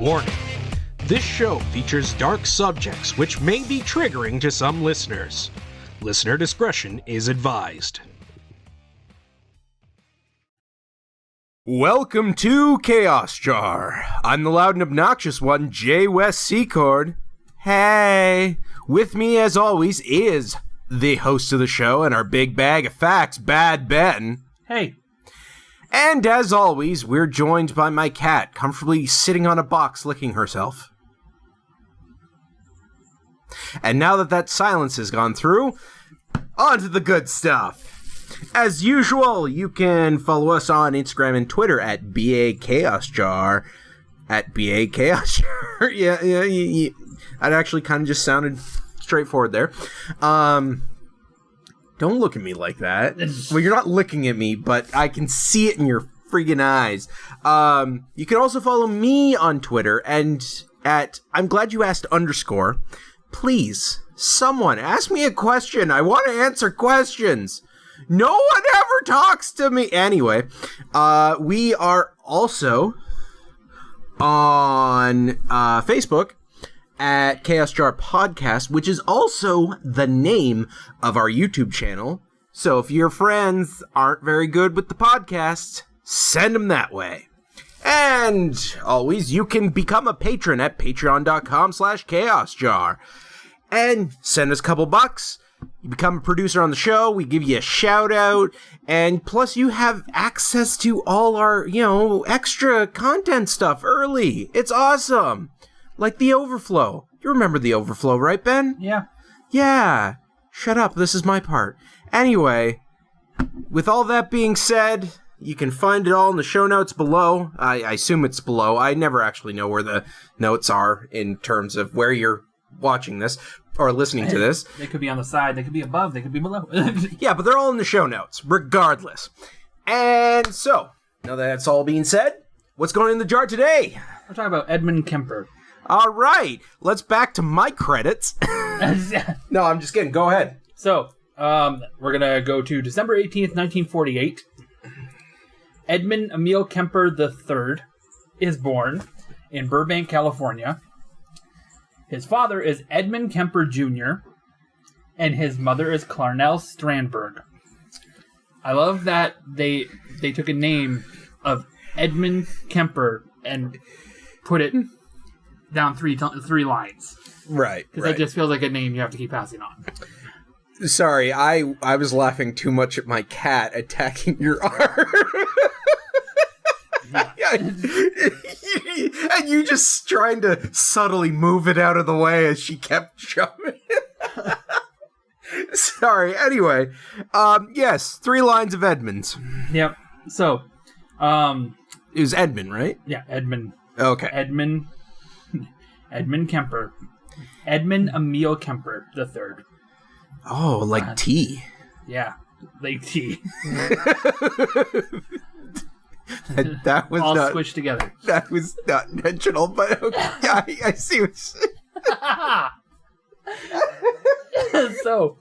warning. This show features dark subjects which may be triggering to some listeners. Listener discretion is advised. Welcome to Chaos Jar. I'm the loud and obnoxious one, J. West Secord. Hey! With me, as always, is the host of the show and our big bag of facts, Bad Ben. Hey. And as always, we're joined by my cat, comfortably sitting on a box licking herself. And now that silence has gone through, on to the good stuff. As usual, you can follow us on Instagram and Twitter at BAChaosJar. At BAChaosJar. Yeah. That actually kind of just sounded straightforward there. Don't look at me like that. Well, you're not looking at me, but I can see it in your friggin' eyes. You can also follow me on Twitter and at I'm glad you asked _ Please, someone, ask me a question. I want to answer questions. No one ever talks to me. Anyway, we are also on Facebook at Chaos Jar Podcast, which is also the name of our YouTube channel. So if your friends aren't very good with the podcast, send them that way. And always, you can become a patron at patreon.com/chaosjar. And send us a couple bucks. You become a producer on the show. We give you a shout out. And plus you have access to all our, extra content stuff early. It's awesome. Like the overflow. You remember the overflow, right, Ben? Yeah. Yeah. Shut up. This is my part. Anyway, with all that being said, you can find it all in the show notes below. I assume it's below. I never actually know where the notes are in terms of where you're watching this or listening to this. They could be on the side, they could be above, they could be below. Yeah, but they're all in the show notes, regardless. And so, now that that's all being said, what's going in the jar today? We're talking about Edmund Kemper. All right, let's back to my credits. No, I'm just kidding. Go ahead. So, we're going to go to December 18th, 1948. Edmund Emil Kemper III is born in Burbank, California. His father is Edmund Kemper Jr., and his mother is Clarnell Strandberg. I love that they took a name of Edmund Kemper and put it down three lines. Right. Because that just feels like a name you have to keep passing on. Sorry, I was laughing too much at my cat attacking your arm. And you just trying to subtly move it out of the way as she kept jumping. Sorry. Anyway, yes, 3 lines of Edmunds. Yep. So, it was Edmund, right? Yeah, Edmund. Okay. Edmund Kemper. Edmund Emil Kemper III. Oh, like tea. Yeah, like tea. That was all not squished together. That was not intentional, but okay. Yeah, I see what you're saying. So,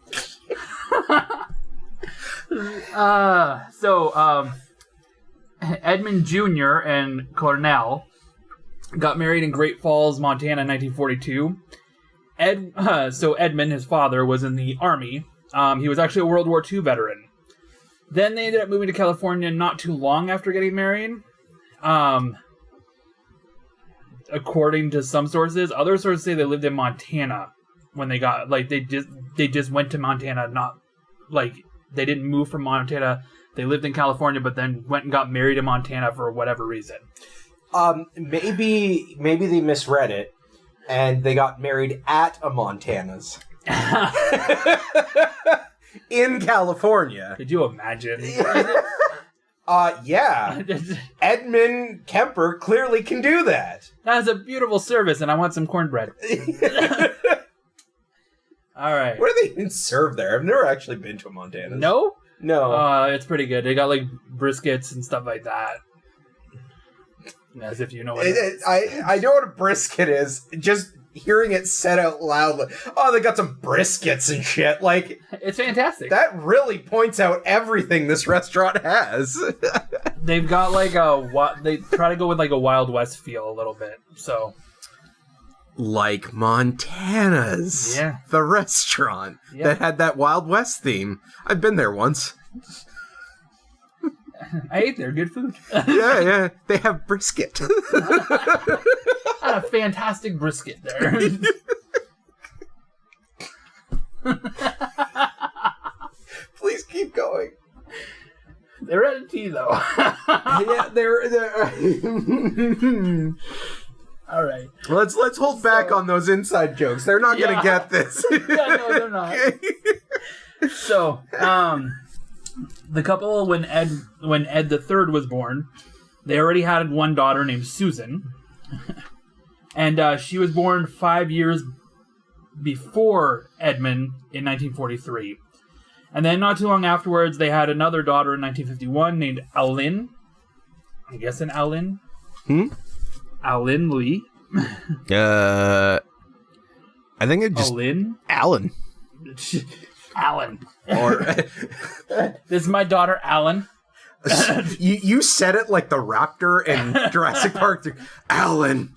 Edmund Jr. and Clarnell got married in Great Falls, Montana in 1942. So Edmund, his father, was in the Army. He was actually a World War II veteran. Then they ended up moving to California not too long after getting married. According to some sources. Other sources say they lived in Montana when they got, they just went to Montana, not, they didn't move from Montana. They lived in California, but then went and got married in Montana for whatever reason. Maybe they misread it, and they got married at a Montana's. In California. Could you imagine? Yeah. Edmund Kemper clearly can do that. That's a beautiful service, and I want some cornbread. All right. What do they even serve there? I've never actually been to a Montana's. No? No. It's pretty good. They got, briskets and stuff like that. As if you know what it is. I know what a brisket is. Just hearing it said out loud, they got some briskets and shit. It's fantastic. That really points out everything this restaurant has. they've got like they try to go with like a Wild West feel a little bit. So like Montana's, the restaurant that had that Wild West theme. I've been there once. I ate there. Good food. Yeah. They have brisket. I had a fantastic brisket there. Please keep going. They're at a T though. Yeah, they're. All right. Let's hold back on those inside jokes. They're not gonna get this. Yeah, no, they're not. So, the couple when Ed the Third was born, they already had one daughter named Susan, and she was born 5 years before Edmund in 1943. And then not too long afterwards, they had another daughter in 1951 named Alin. I guess an Alin. Alin Lee. I think it just Alin. Alan. Alan. Or this is my daughter, Alan. you said it like the raptor in Jurassic Park. Alan.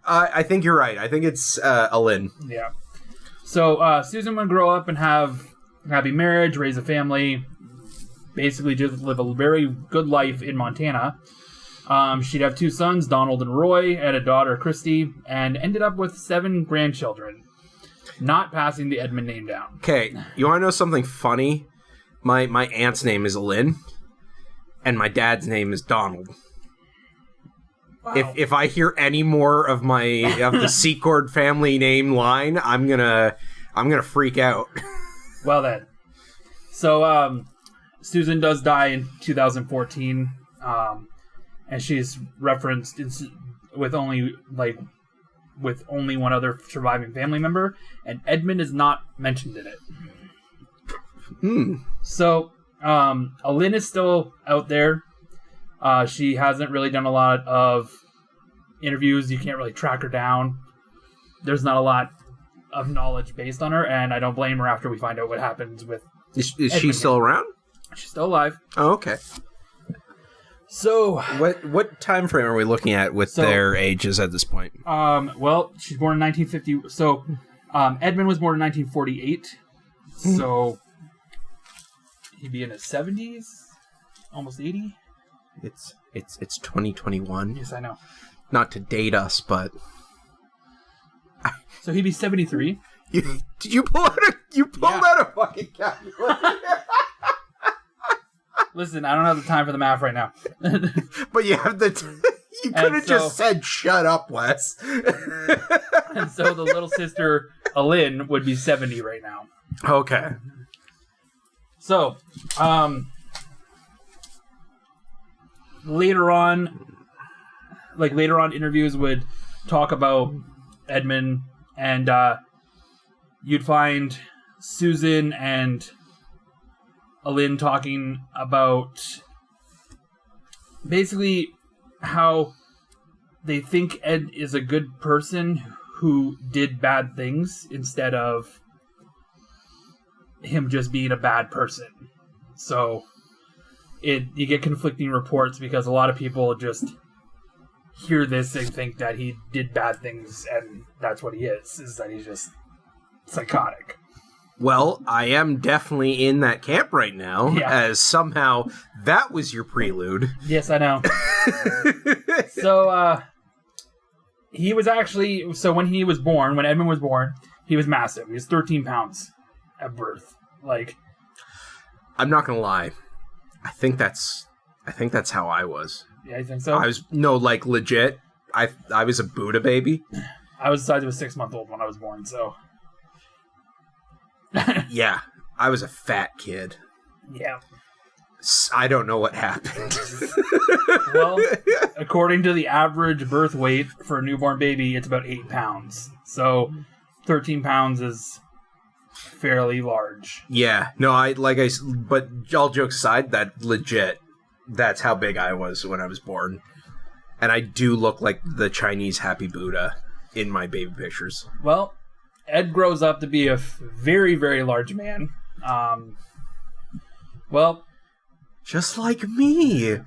I think you're right. I think it's Alin. Yeah. So Susan would grow up and have a happy marriage, raise a family, basically just live a very good life in Montana. She'd have 2 sons, Donald and Roy, and a daughter, Christy, and ended up with 7 grandchildren, not passing the Edmund name down. Okay, you want to know something funny? My aunt's name is Lynn, and my dad's name is Donald. Wow. If I hear any more of the Secord family name line, I'm gonna freak out. Well then, so Susan does die in 2014, and she's referenced with only one other surviving family member, and Edmund is not mentioned in it. So Alin is still out there. She hasn't really done a lot of interviews. You can't really track her down. There's not a lot of knowledge based on her, and I don't blame her after we find out what happens with Is she still around? She's still alive. Oh, okay. So what time frame are we looking at with their ages at this point? Well, she's born in 1950. So Edmund was born in 1948. So he'd be in his 70s, almost 80. It's 2021. Yes, I know. Not to date us, but so he'd be 73. Did you pull out a fucking calculator? Listen, I don't have the time for the math right now. But you have you could have just said, "Shut up, Wes." And so the little sister Alin would be 70 right now. Okay. So, later on, interviews would talk about Edmund, and you'd find Susan and Alin talking about basically how they think Ed is a good person who did bad things instead of him just being a bad person. So you get conflicting reports because a lot of people just hear this and think that he did bad things, and that's what he is that he's just psychotic. Well, I am definitely in that camp right now, as somehow that was your prelude. Yes, I know. So, he was actually... So when Edmund was born, he was massive. He was 13 pounds at birth. I'm not gonna lie. I think that's how I was. Yeah, you think so? I was... No, legit. I was a Buddha baby. I was the size of a 6-month-old when I was born, so... Yeah, I was a fat kid. Yeah. I don't know what happened. Well, according to the average birth weight for a newborn baby, it's about 8 pounds. So 13 pounds is fairly large. Yeah. No, but all jokes aside, that's how big I was when I was born. And I do look like the Chinese Happy Buddha in my baby pictures. Well, Ed grows up to be a very, very large man. Well, just like me.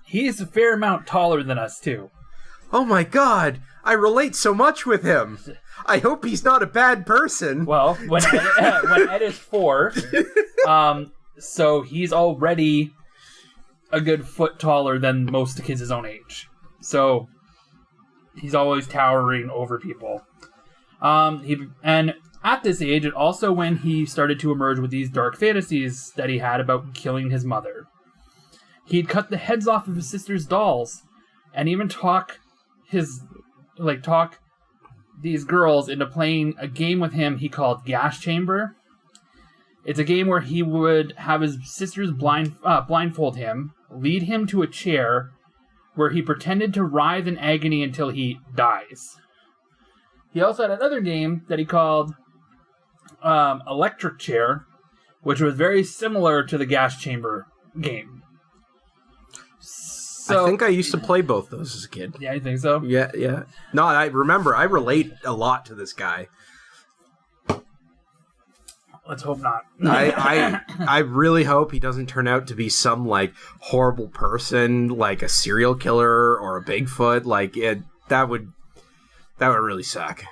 He's a fair amount taller than us, too. Oh my god, I relate so much with him. I hope he's not a bad person. Well, when Ed is 4, so he's already a good foot taller than most kids his own age. So he's always towering over people. And at this age, it also when he started to emerge with these dark fantasies that he had about killing his mother. He'd cut the heads off of his sister's dolls, and even talk these girls into playing a game with him he called Gas Chamber. It's a game where he would have his sisters blindfold him, lead him to a chair, where he pretended to writhe in agony until he dies. He also had another game that he called Electric Chair, which was very similar to the Gas Chamber game. So, I think I used to play both those as a kid. Yeah, you think so? Yeah. No, I remember. I relate a lot to this guy. Let's hope not. I really hope he doesn't turn out to be some, like, horrible person, like a serial killer or a Bigfoot. Like, that would really suck.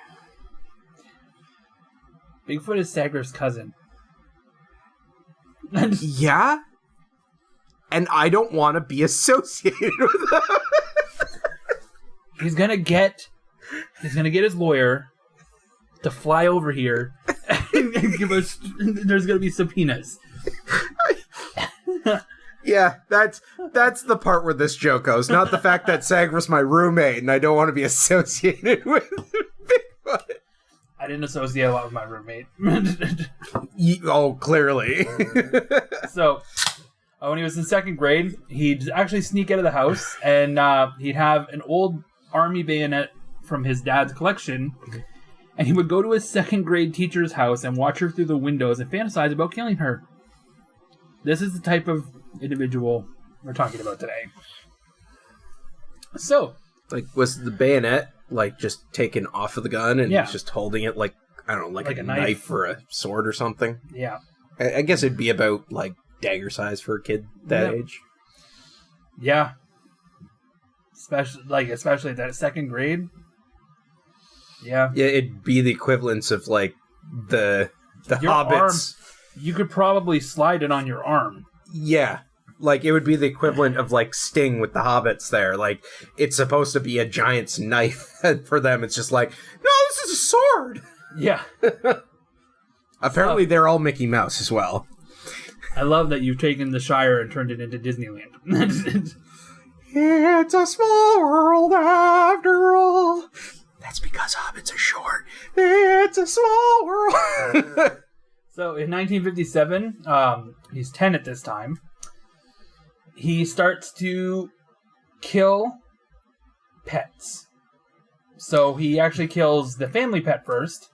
Bigfoot is Sager's cousin. Yeah? And I don't want to be associated with him. He's gonna get his lawyer to fly over here and give us. There's gonna be subpoenas. Yeah, that's the part where this joke goes. Not the fact that Sagra's my roommate and I don't want to be associated with Bigfoot. I didn't associate a lot with my roommate. Oh, clearly. So, when he was in 2nd grade, he'd actually sneak out of the house, and he'd have an old army bayonet from his dad's collection, and he would go to his 2nd grade teacher's house and watch her through the windows and fantasize about killing her. This is the type of individual we're talking about today. So, like, was the bayonet, like, just taken off of the gun and he's just holding it like, I don't know, like a knife or a sword or something? Yeah. I guess it'd be about, like, dagger size for a kid that age. Yeah. Especially at that 2nd grade. Yeah. Yeah, it'd be the equivalence of, like, the your Hobbits. Arm, you could probably slide it on your arm. Yeah. Like, it would be the equivalent of, like, Sting with the Hobbits there. Like, it's supposed to be a giant's knife, and for them it's just like, no, this is a sword! Yeah. Apparently they're all Mickey Mouse as well. I love that you've taken the Shire and turned it into Disneyland. It's a small world after all. That's because hobbits are short. It's a small world. So in 1957, he's 10 at this time. He starts to kill pets. So he actually kills the family pet first.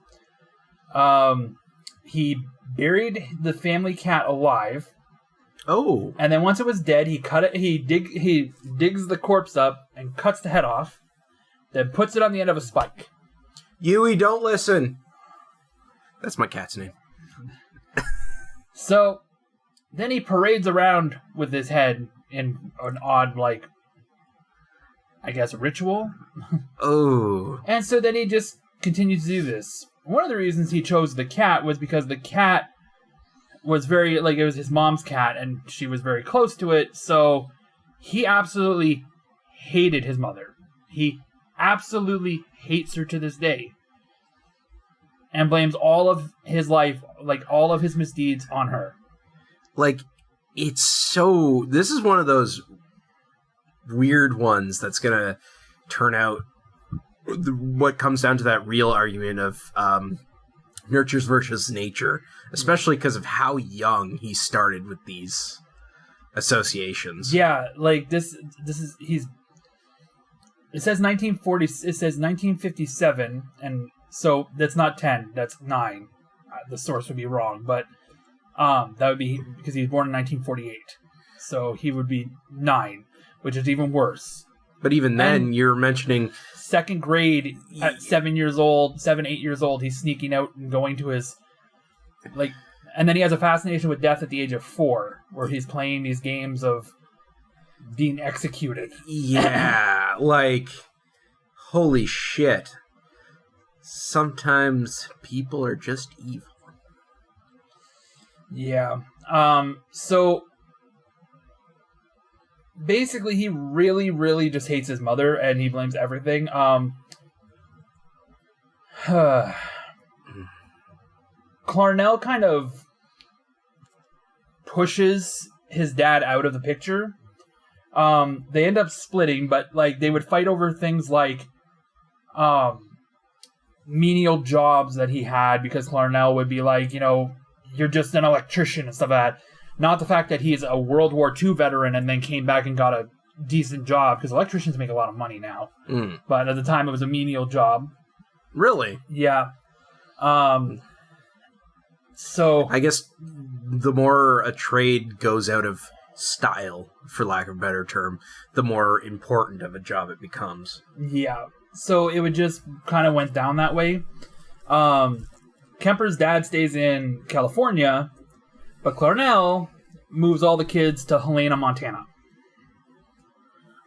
He buried the family cat alive. Oh. And then once it was dead, he cut it. He digs the corpse up and cuts the head off. Then puts it on the end of a spike. Yui, don't listen. That's my cat's name. So then he parades around with his head in an odd, like, I guess, ritual. Oh. And so then he just continues to do this. One of the reasons he chose the cat was because the cat was very, like, it was his mom's cat, and she was very close to it, so he absolutely hated his mother. He absolutely hates her to this day. And blames all of his life, like, all of his misdeeds on her. Like, it's so... This is one of those weird ones that's gonna turn out what comes down to that real argument of nurtures versus nature, especially because of how young he started with these associations. Yeah, like this is it says 1940. It says 1957, and so that's not 10. That's 9. The source would be wrong, but that would be because he was born in 1948. So he would be 9, which is even worse. But even then, you're mentioning 2nd grade at 7 years old, 7, 8 years old. He's sneaking out and going to his, like, And then he has a fascination with death at the age of 4, where he's playing these games of being executed. Yeah, like, holy shit. Sometimes people are just evil. Yeah. So basically he really, really just hates his mother and he blames everything. Clarnell kind of pushes his dad out of the picture. They end up splitting, but like they would fight over things like menial jobs that he had, because Clarnell would be like, you know, you're just an electrician and stuff like that. Not the fact that he's a World War II veteran and then came back and got a decent job, because electricians make a lot of money now. But at the time, it was a menial job. Really? Yeah. So I guess the more a trade goes out of style, for lack of a better term, the more important of a job it becomes. Yeah. So it would just kind of went down that way. Kemper's dad stays in California, but Clarnell moves all the kids to Helena, Montana.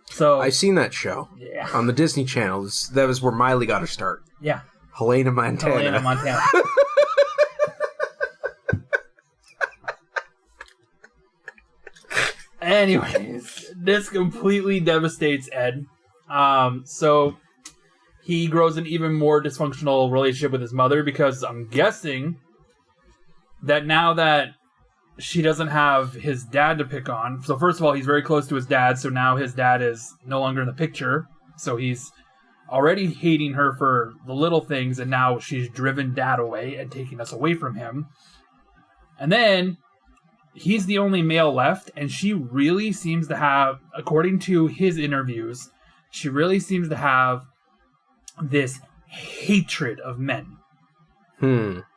So I've seen that show. Yeah. On the Disney Channel. That was where Miley got her start. Yeah. Helena, Montana. Anyways, this completely devastates Ed. So he grows an even more dysfunctional relationship with his mother, because I'm guessing that now that she doesn't have his dad to pick on. So first of all, he's very close to his dad, so now his dad is no longer in the picture. So he's already hating her for the little things, and now she's driven dad away and taking us away from him. And then he's the only male left, and she really seems to have, according to his interviews, she really seems to have this hatred of men.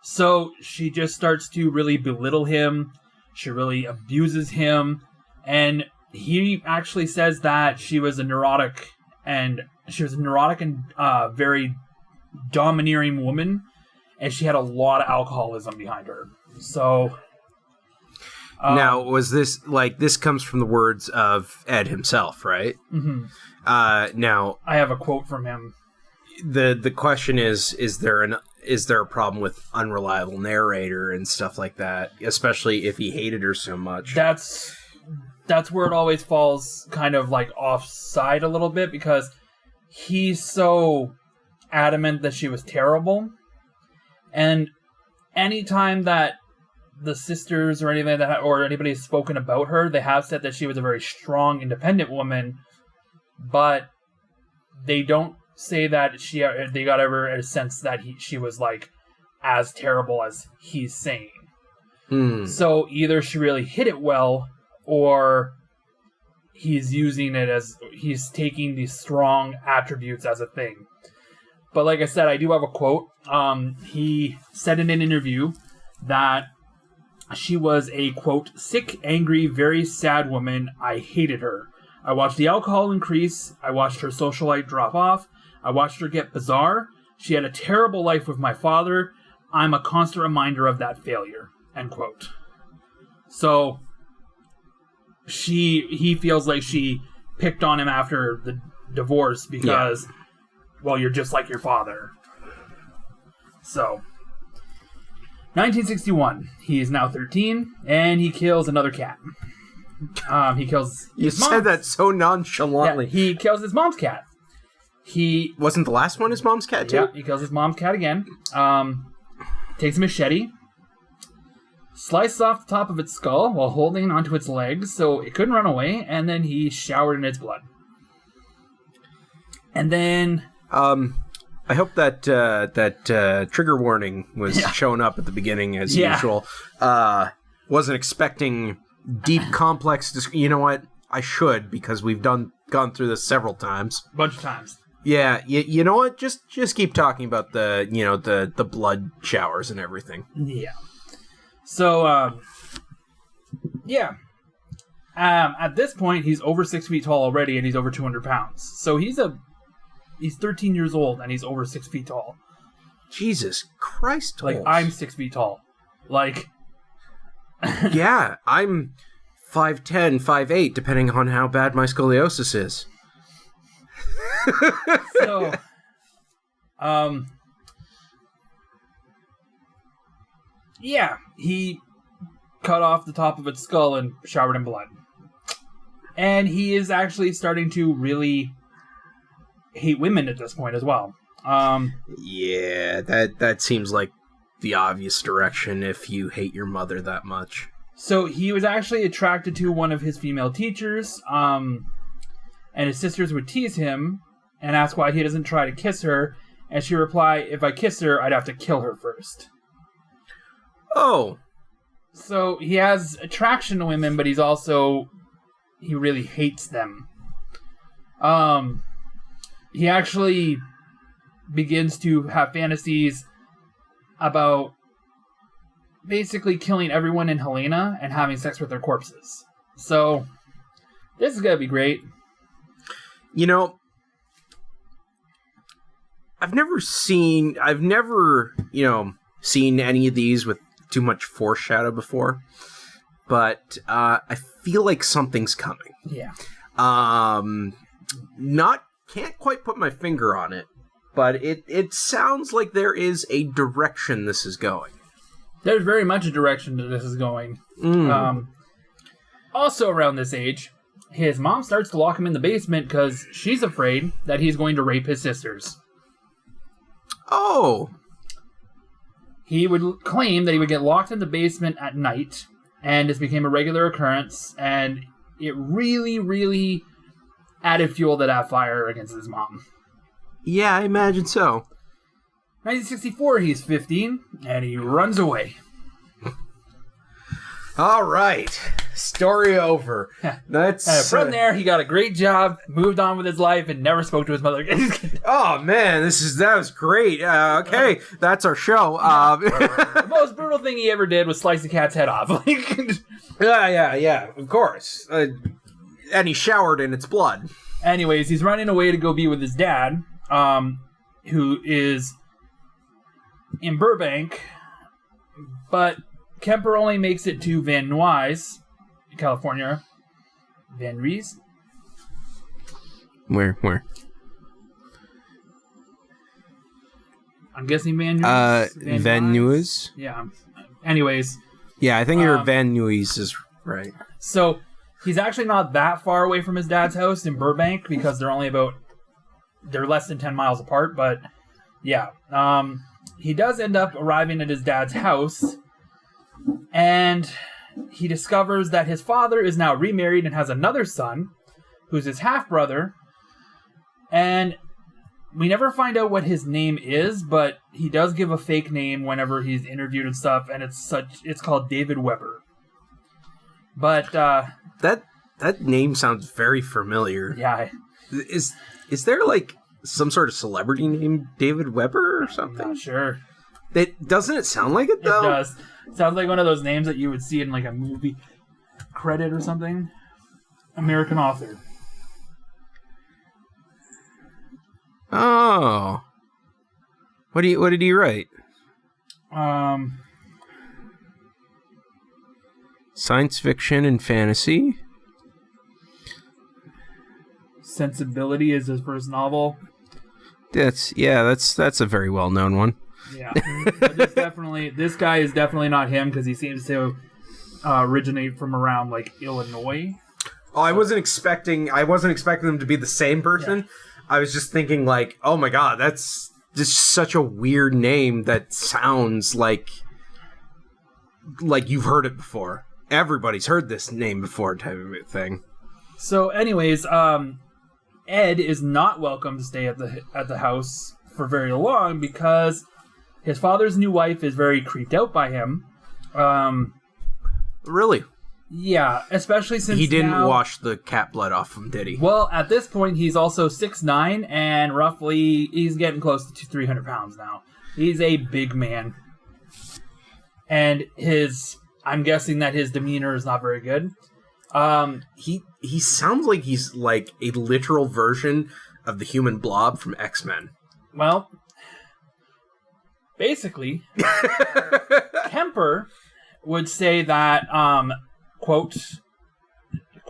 So she just starts to really belittle him. She really abuses him. And he actually says that she was a neurotic and very domineering woman, and she had a lot of alcoholism behind her. So now, was this, like, this comes from the words of Ed himself, right? Mm-hmm. Now, I have a quote from him. The question is there a problem with unreliable narrator and stuff like that, especially if he hated her so much? That's where it always falls kind of like offside a little bit, because he's so adamant that she was terrible, and anytime that the sisters or anything that, or anybody has spoken about her, they have said that she was a very strong, independent woman, but they don't say that they got ever a sense that she was like as terrible as he's saying. So either she really hit it well, or he's using it as he's taking these strong attributes as a thing. But like I said, I do have a quote. He said in an interview that she was a, quote, sick, angry, very sad woman. I hated her. I watched the alcohol increase. I watched her socialite drop off. I watched her get bizarre. She had a terrible life with my father. I'm a constant reminder of that failure, end quote. So he feels like she picked on him after the divorce because, well, you're just like your father. So 1961, he is now 13, and he kills another cat. He kills his mom. You said that so nonchalantly. Yeah, he kills his mom's cat. He wasn't the last one his mom's cat too? Yeah, he kills his mom's cat again. Takes a machete, slices off the top of its skull while holding onto its legs so it couldn't run away, and then he showered in its blood. And then I hope that trigger warning was showing up at the beginning as usual. Wasn't expecting deep, complex. You know what? I should, because we've gone through this several times. A bunch of times. Yeah, you know what? Just keep talking about the blood showers and everything. Yeah. So at this point he's over 6 feet tall already, and he's over 200 pounds. So he's 13 years old and he's over 6 feet tall. Jesus Christ! Like, I'm 6 feet tall. Like, Yeah, I'm 5'10", 5'8", depending on how bad my scoliosis is. So, yeah, he cut off the top of its skull and showered in blood. And he is actually starting to really hate women at this point as well. Yeah, that seems like the obvious direction if you hate your mother that much. So he was actually attracted to one of his female teachers, and his sisters would tease him and ask why he doesn't try to kiss her, and she replied, if I kiss her, I'd have to kill her first. Oh. So he has attraction to women, but he really hates them. He actually begins to have fantasies about basically killing everyone in Helena and having sex with their corpses. So, this is going to be great. You know, I've never seen any of these with too much foreshadow before, but I feel like something's coming. Yeah. Can't quite put my finger on it, but it sounds like there is a direction this is going. There's very much a direction that this is going. Also around this age, his mom starts to lock him in the basement because she's afraid that he's going to rape his sisters. Oh. He would claim that he would get locked in the basement at night, and this became a regular occurrence, and it really, really added fuel to that fire against his mom. Yeah, I imagine so. 1964, he's 15, and he runs away. All right. Story over. From there, he got a great job, moved on with his life, and never spoke to his mother again. Oh, man, that was great. Okay, that's our show. The most brutal thing he ever did was slice the cat's head off. Yeah, of course. And he showered in its blood. Anyways, he's running away to go be with his dad, who is in Burbank, but Kemper only makes it to Van Nuys, California. Van Nuys? Where? I'm guessing Van Nuys. Van Nuys? Yeah. Anyways. Yeah, I think your Van Nuys is right. So, he's actually not that far away from his dad's house in Burbank because they're less than 10 miles apart, but yeah. He does end up arriving at his dad's house, and he discovers that his father is now remarried and has another son, who's his half-brother, and we never find out what his name is, but he does give a fake name whenever he's interviewed and stuff, and it's called David Weber. But that name sounds very familiar. Yeah. Is there like some sort of celebrity named David Weber or something? I'm not sure. Doesn't it sound like it though? It does. It sounds like one of those names that you would see in like a movie credit or something. American author. Oh. What did he write? Science fiction and fantasy. Sensibility is his first novel. That's a very well-known one. Yeah, but this guy is definitely not him because he seems to originate from around like Illinois. Oh, I wasn't expecting them to be the same person. Yeah. I was just thinking like, oh my god, that's just such a weird name that sounds like you've heard it before. Everybody's heard this name before, type of thing. So, anyways, Ed is not welcome to stay at the house for very long because his father's new wife is very creeped out by him. Really? Yeah, especially since he didn't wash the cat blood off him, did he? Well, at this point, he's also 6'9", and roughly he's getting close to 300 pounds now. He's a big man, and I'm guessing that his demeanor is not very good. He sounds like he's like a literal version of the human blob from X-Men. Well, basically, Kemper would say that, quote,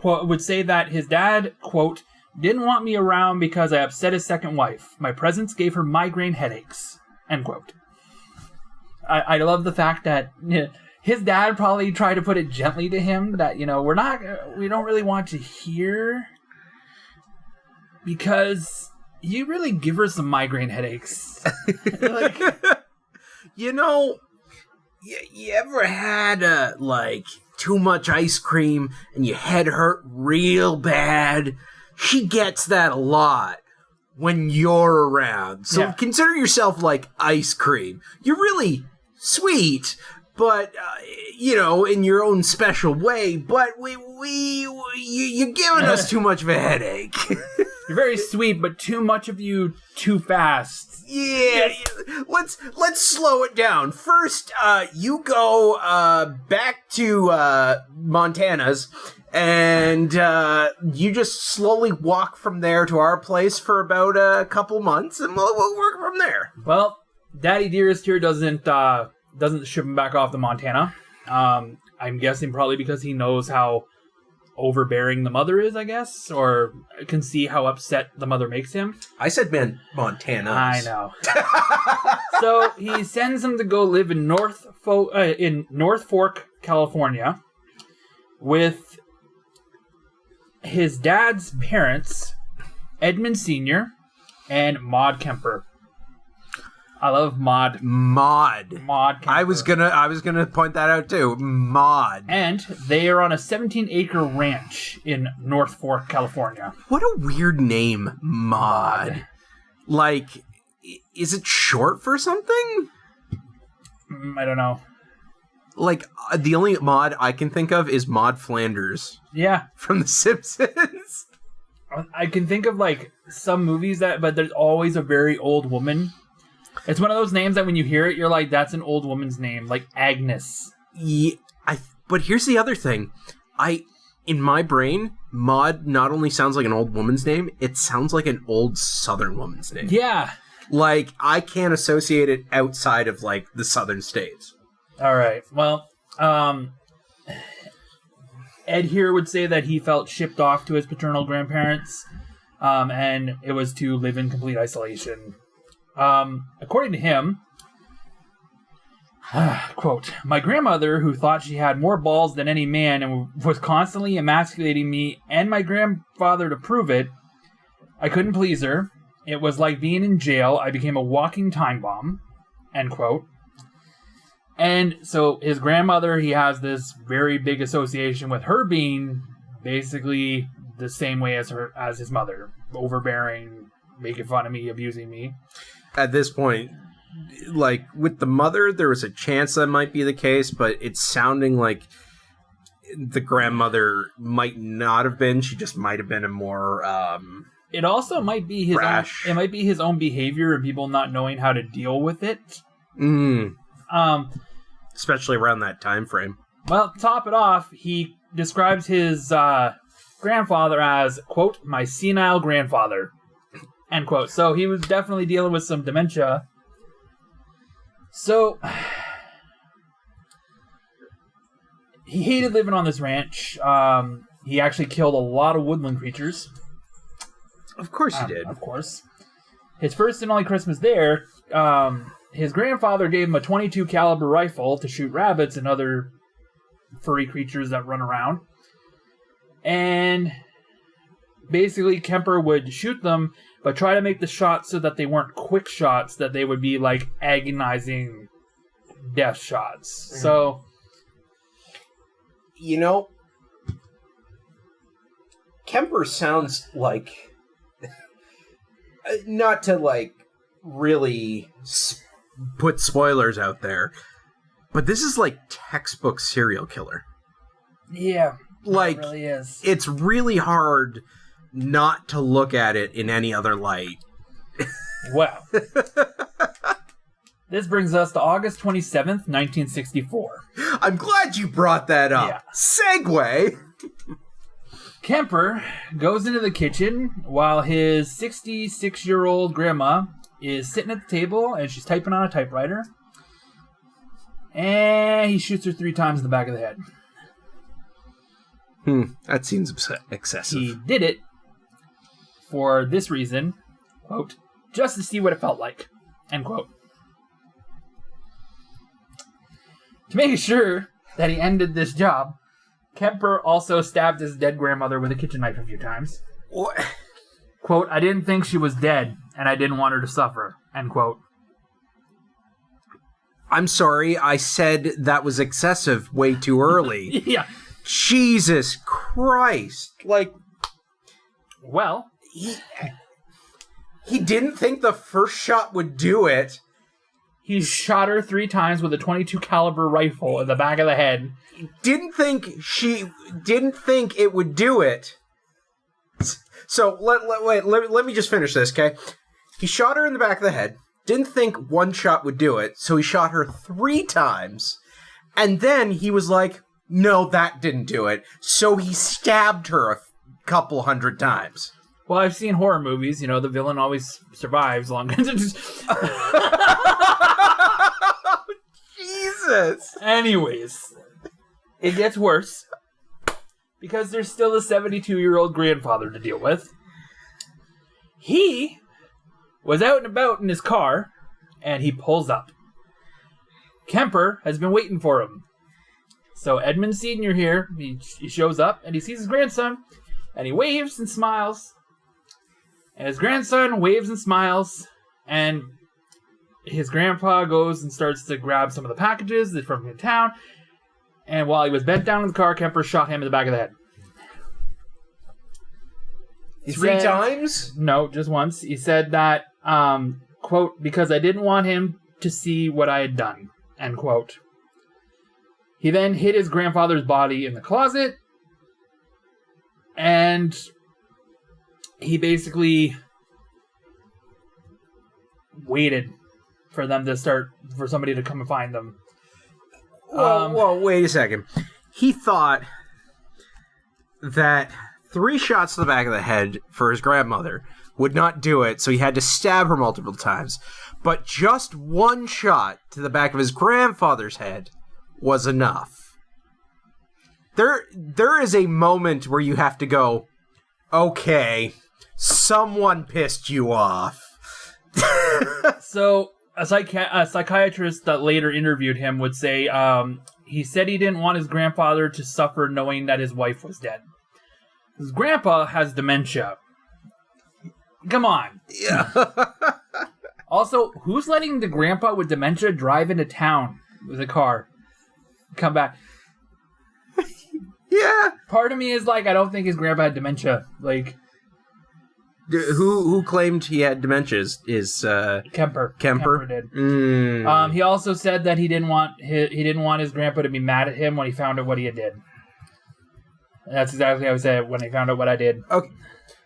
would say that his dad, quote, didn't want me around because I upset his second wife. My presence gave her migraine headaches, end quote. I love the fact that his dad probably tried to put it gently to him that, we don't really want to hear because you really give her some migraine headaches. Like, you ever had too much ice cream and your head hurt real bad? She gets that a lot when you're around. So consider yourself like ice cream. You're really sweet, but in your own special way. But you're giving us too much of a headache. You're very sweet, but too much of you too fast. Yeah, let's slow it down. First, you go back to Montana's, and you just slowly walk from there to our place for about a couple months, and we'll work from there. Well, Daddy Dearest here doesn't ship him back off to Montana. I'm guessing probably because he knows how overbearing the mother is, I guess, or can see how upset the mother makes him. I said Montana. I know. So he sends him to go live in North Fork, California, with his dad's parents, Edmund Sr. and Maud Kemper. I love Maud. Maud Kemper. I was gonna point that out too. Maud. And they are on a 17-acre ranch in North Fork, California. What a weird name, Maud. Like, is it short for something? I don't know. Like, the only Maud I can think of is Maud Flanders. Yeah. From The Simpsons. I can think of, some movies but there's always a very old woman. It's one of those names that when you hear it, you're like, that's an old woman's name, like Agnes. Yeah, but here's the other thing. In my brain, Maud not only sounds like an old woman's name, it sounds like an old Southern woman's name. Yeah. Like, I can't associate it outside of, the Southern states. All right. Well, Ed here would say that he felt shipped off to his paternal grandparents, and it was to live in complete isolation. According to him, quote, my grandmother, who thought she had more balls than any man and was constantly emasculating me and my grandfather to prove it, I couldn't please her. It was like being in jail. I became a walking time bomb, end quote. And so his grandmother, he has this very big association with her being basically the same way as his mother, overbearing, making fun of me, abusing me. At this point, with the mother, there was a chance that might be the case, but it's sounding like the grandmother might not have been. She just might have been a more it also might be his rash. It might be his own behavior and people not knowing how to deal with it. Especially around that time frame. Well, to top it off, he describes his grandfather as, quote, my senile grandfather, end quote. So he was definitely dealing with some dementia. So he hated living on this ranch. He actually killed a lot of woodland creatures. Of course he did. Of course. His first and only Christmas there, his grandfather gave him a .22 caliber rifle to shoot rabbits and other furry creatures that run around. And basically Kemper would shoot them, but try to make the shots so that they weren't quick shots, that they would be like agonizing death shots. Mm-hmm. So, Kemper sounds like, not to really put spoilers out there, but this is like textbook serial killer. Yeah, it really is. It's really hard not to look at it in any other light. Well, this brings us to August 27th, 1964. I'm glad you brought that up. Yeah. Segue! Kemper goes into the kitchen while his 66-year-old grandma is sitting at the table and she's typing on a typewriter. And he shoots her 3 times in the back of the head. That seems excessive. He did it for this reason, quote, just to see what it felt like, end quote. To make sure that he ended this job, Kemper also stabbed his dead grandmother with a kitchen knife a few times. What? Quote, I didn't think she was dead, and I didn't want her to suffer, end quote. I'm sorry, I said that was excessive way too early. Yeah. Jesus Christ. Like, well, he didn't think the first shot would do it. He shot her 3 times with a .22 caliber rifle in the back of the head. Didn't think it would do it. So let me just finish this, okay? He shot her in the back of the head. Didn't think one shot would do it, so he shot her 3 times. And then he was like, no, that didn't do it. So he stabbed her a couple hundred times. Well, I've seen horror movies, you know, the villain always survives long. Jesus. Anyways, it gets worse because there's still a 72-year-old grandfather to deal with. He was out and about in his car, and he pulls up. Kemper has been waiting for him. So Edmund Sr. here, he shows up, and he sees his grandson, and he waves and smiles. And his grandson waves and smiles, and his grandpa goes and starts to grab some of the packages from the town. And while he was bent down in the car, Kemper shot him in the back of the head. He 3 said, times? No, just once. He said that, quote, because I didn't want him to see what I had done, end quote. He then hid his grandfather's body in the closet, and he basically waited for somebody to come and find them. Whoa, wait a second. He thought that 3 shots to the back of the head for his grandmother would not do it, so he had to stab her multiple times. But just 1 shot to the back of his grandfather's head was enough. There is a moment where you have to go, okay, someone pissed you off. So a psychiatrist that later interviewed him would say he said he didn't want his grandfather to suffer knowing that his wife was dead. His grandpa has dementia. Come on. Yeah. Also, who's letting the grandpa with dementia drive into town with a car? Come back. Yeah. Part of me is like, I don't think his grandpa had dementia. Like, who claimed he had dementia? Is Kemper. Kemper did. Mm. He also said that he didn't want his grandpa to be mad at him when he found out what he had did. And that's exactly how I said when he found out what I did. Okay.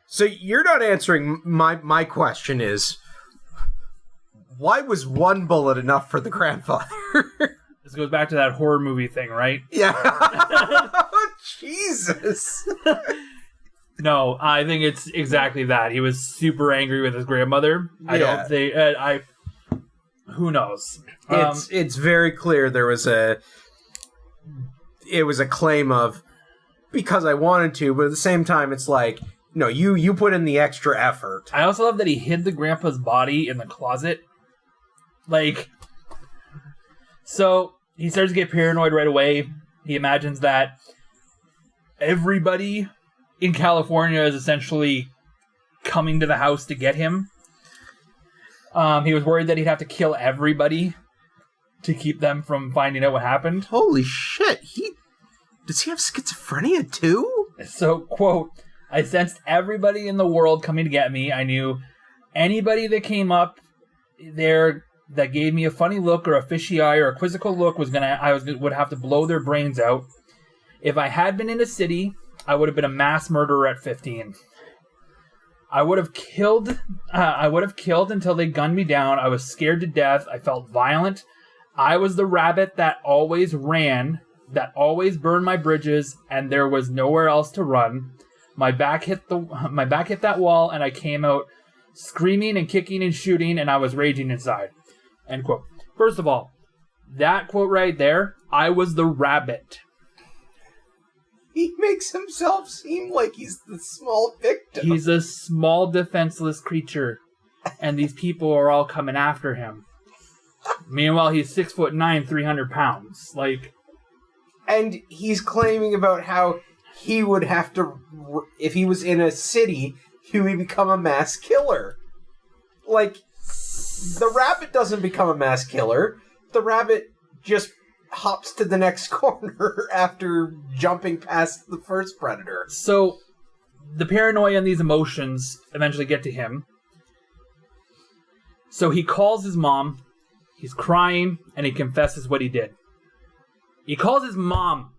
So you're not answering my question is, why was 1 bullet enough for the grandfather? This goes back to that horror movie thing, right? Yeah. Jesus. No, I think it's exactly that. He was super angry with his grandmother. Yeah. I don't think... who knows? It's very clear there was it was a claim of, because I wanted to, but at the same time, it's like, no, you put in the extra effort. I also love that he hid the grandpa's body in the closet. Like... So, he starts to get paranoid right away. He imagines that everybody in California is essentially coming to the house to get him. He was worried that he'd have to kill everybody to keep them from finding out what happened. Holy shit, does he have schizophrenia too? So, quote, I sensed everybody in the world coming to get me. I knew anybody that came up there that gave me a funny look or a fishy eye or a quizzical look would have to blow their brains out. If I had been in a city, I would have been a mass murderer at 15. I would have killed until they gunned me down. I was scared to death. I felt violent. I was the rabbit that always ran, that always burned my bridges, and there was nowhere else to run. My back hit that wall, and I came out screaming and kicking and shooting, and I was raging inside. End quote. First of all, That quote right there, I was the rabbit. He makes himself seem like he's the small victim. He's a small, defenseless creature, and these people are all coming after him. Meanwhile, he's 6'9", 300 pounds. Like, and he's claiming about how he would have to, if he was in a city, he would become a mass killer. Like, the rabbit doesn't become a mass killer. The rabbit just hops to the next corner after jumping past the first predator. So, the paranoia and these emotions eventually get to him. So he calls his mom, he's crying, and he confesses what he did. He calls his mom.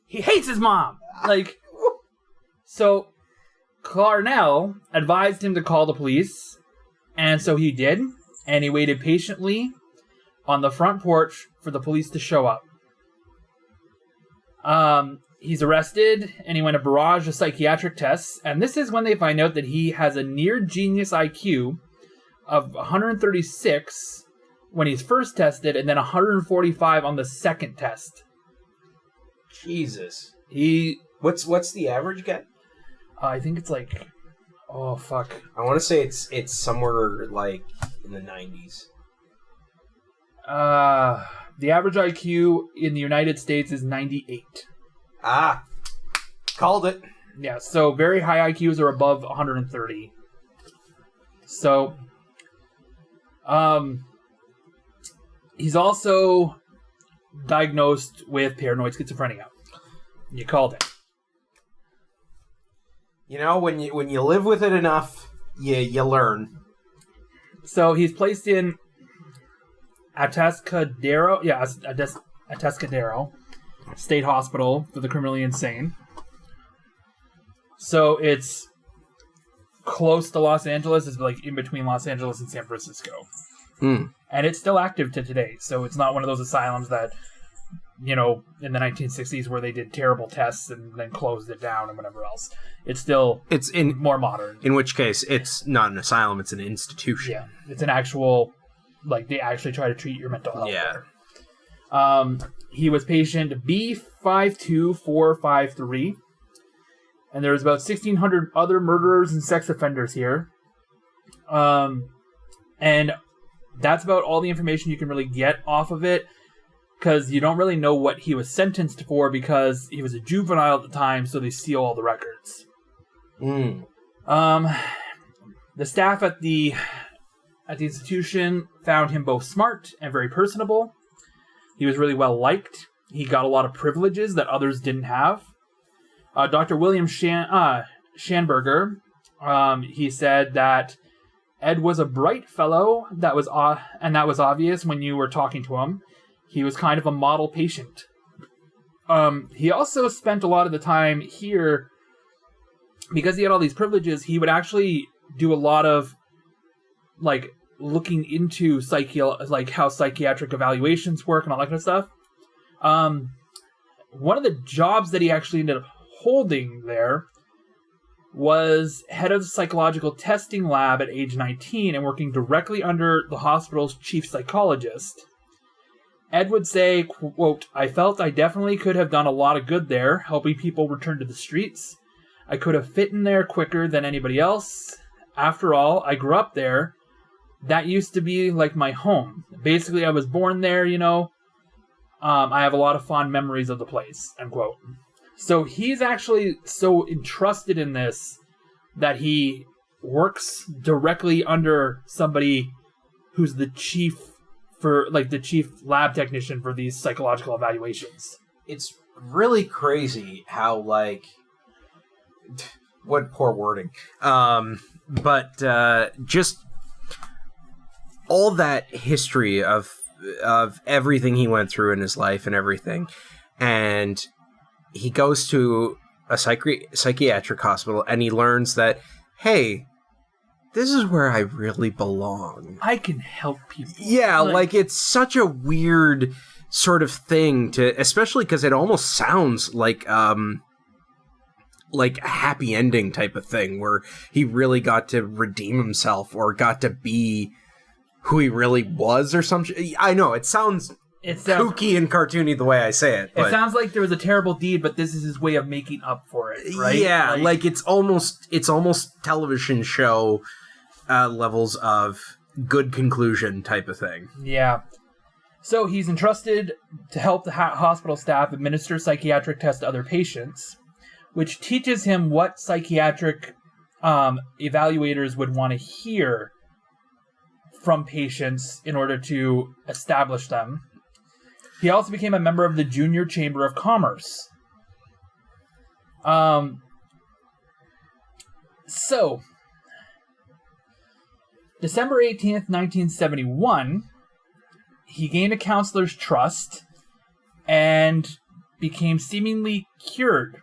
He hates his mom! Like, so Clarnell advised him to call the police, and so he did, and he waited patiently on the front porch for the police to show up. He's arrested, and he went a barrage of psychiatric tests, and this is when they find out that he has a near-genius IQ of 136 when he's first tested, and then 145 on the second test. Jesus. He... What's the average get? I think it's like... Oh, fuck. I want to say it's somewhere, like, in the 90s. The average IQ in the United States is 98. Ah, called it. Yeah, so very high IQs are above 130. So, he's also diagnosed with paranoid schizophrenia. You called it. You know, when you live with it enough, you learn. So he's placed in Atascadero, Atascadero State Hospital for the criminally insane. So it's close to Los Angeles. It's like in between Los Angeles and San Francisco. And it's still active to today. So it's not one of those asylums that, you know, in the 1960s where they did terrible tests and then closed it down and whatever else. It's more modern. In which case, it's not an asylum, it's an institution. Yeah, it's an actual, like, they actually try to treat your mental health. Yeah. He was patient B524453, and there's about 1,600 other murderers and sex offenders here. And that's about all the information you can really get off of it, because you don't really know what he was sentenced for because he was a juvenile at the time, so they seal all the records. The staff at the institution found him both smart and very personable. He was really well liked. He got a lot of privileges that others didn't have. Dr. William Schanberger, he said that Ed was a bright fellow, and that was obvious when you were talking to him. He was kind of a model patient. He also spent a lot of the time here, because he had all these privileges, he would actually do a lot of, like, looking into how psychiatric evaluations work and all that kind of stuff. One of the jobs that he actually ended up holding there was head of the psychological testing lab at age 19 and working directly under the hospital's chief psychologist. Ed would say, quote, "I felt I definitely could have done a lot of good there, helping people return to the streets. I could have fit in there quicker than anybody else. After all, I grew up there. That used to be like my home. Basically, I was born there, you know. I have a lot of fond memories of the place," end quote. So he's actually so entrusted in this that he works directly under somebody who's the chief lab technician for these psychological evaluations. It's really crazy how, like, what poor wording. But just all that history of everything he went through in his life and everything, and he goes to a psychiatric hospital and he learns that, hey, this is where I really belong. I can help people. Yeah, like it's such a weird sort of thing to, especially because it almost sounds like a happy ending type of thing where he really got to redeem himself or got to be who he really was or something. I know, it sounds kooky and cartoony the way I say it. But it sounds like there was a terrible deed, but this is his way of making up for it, right? Yeah, like it's almost television show levels of good conclusion type of thing. Yeah. So he's entrusted to help the hospital staff administer psychiatric tests to other patients, which teaches him what psychiatric evaluators would want to hear from patients in order to establish them. He also became a member of the Junior Chamber of Commerce. So, December 18th, 1971, he gained a counselor's trust and became seemingly cured.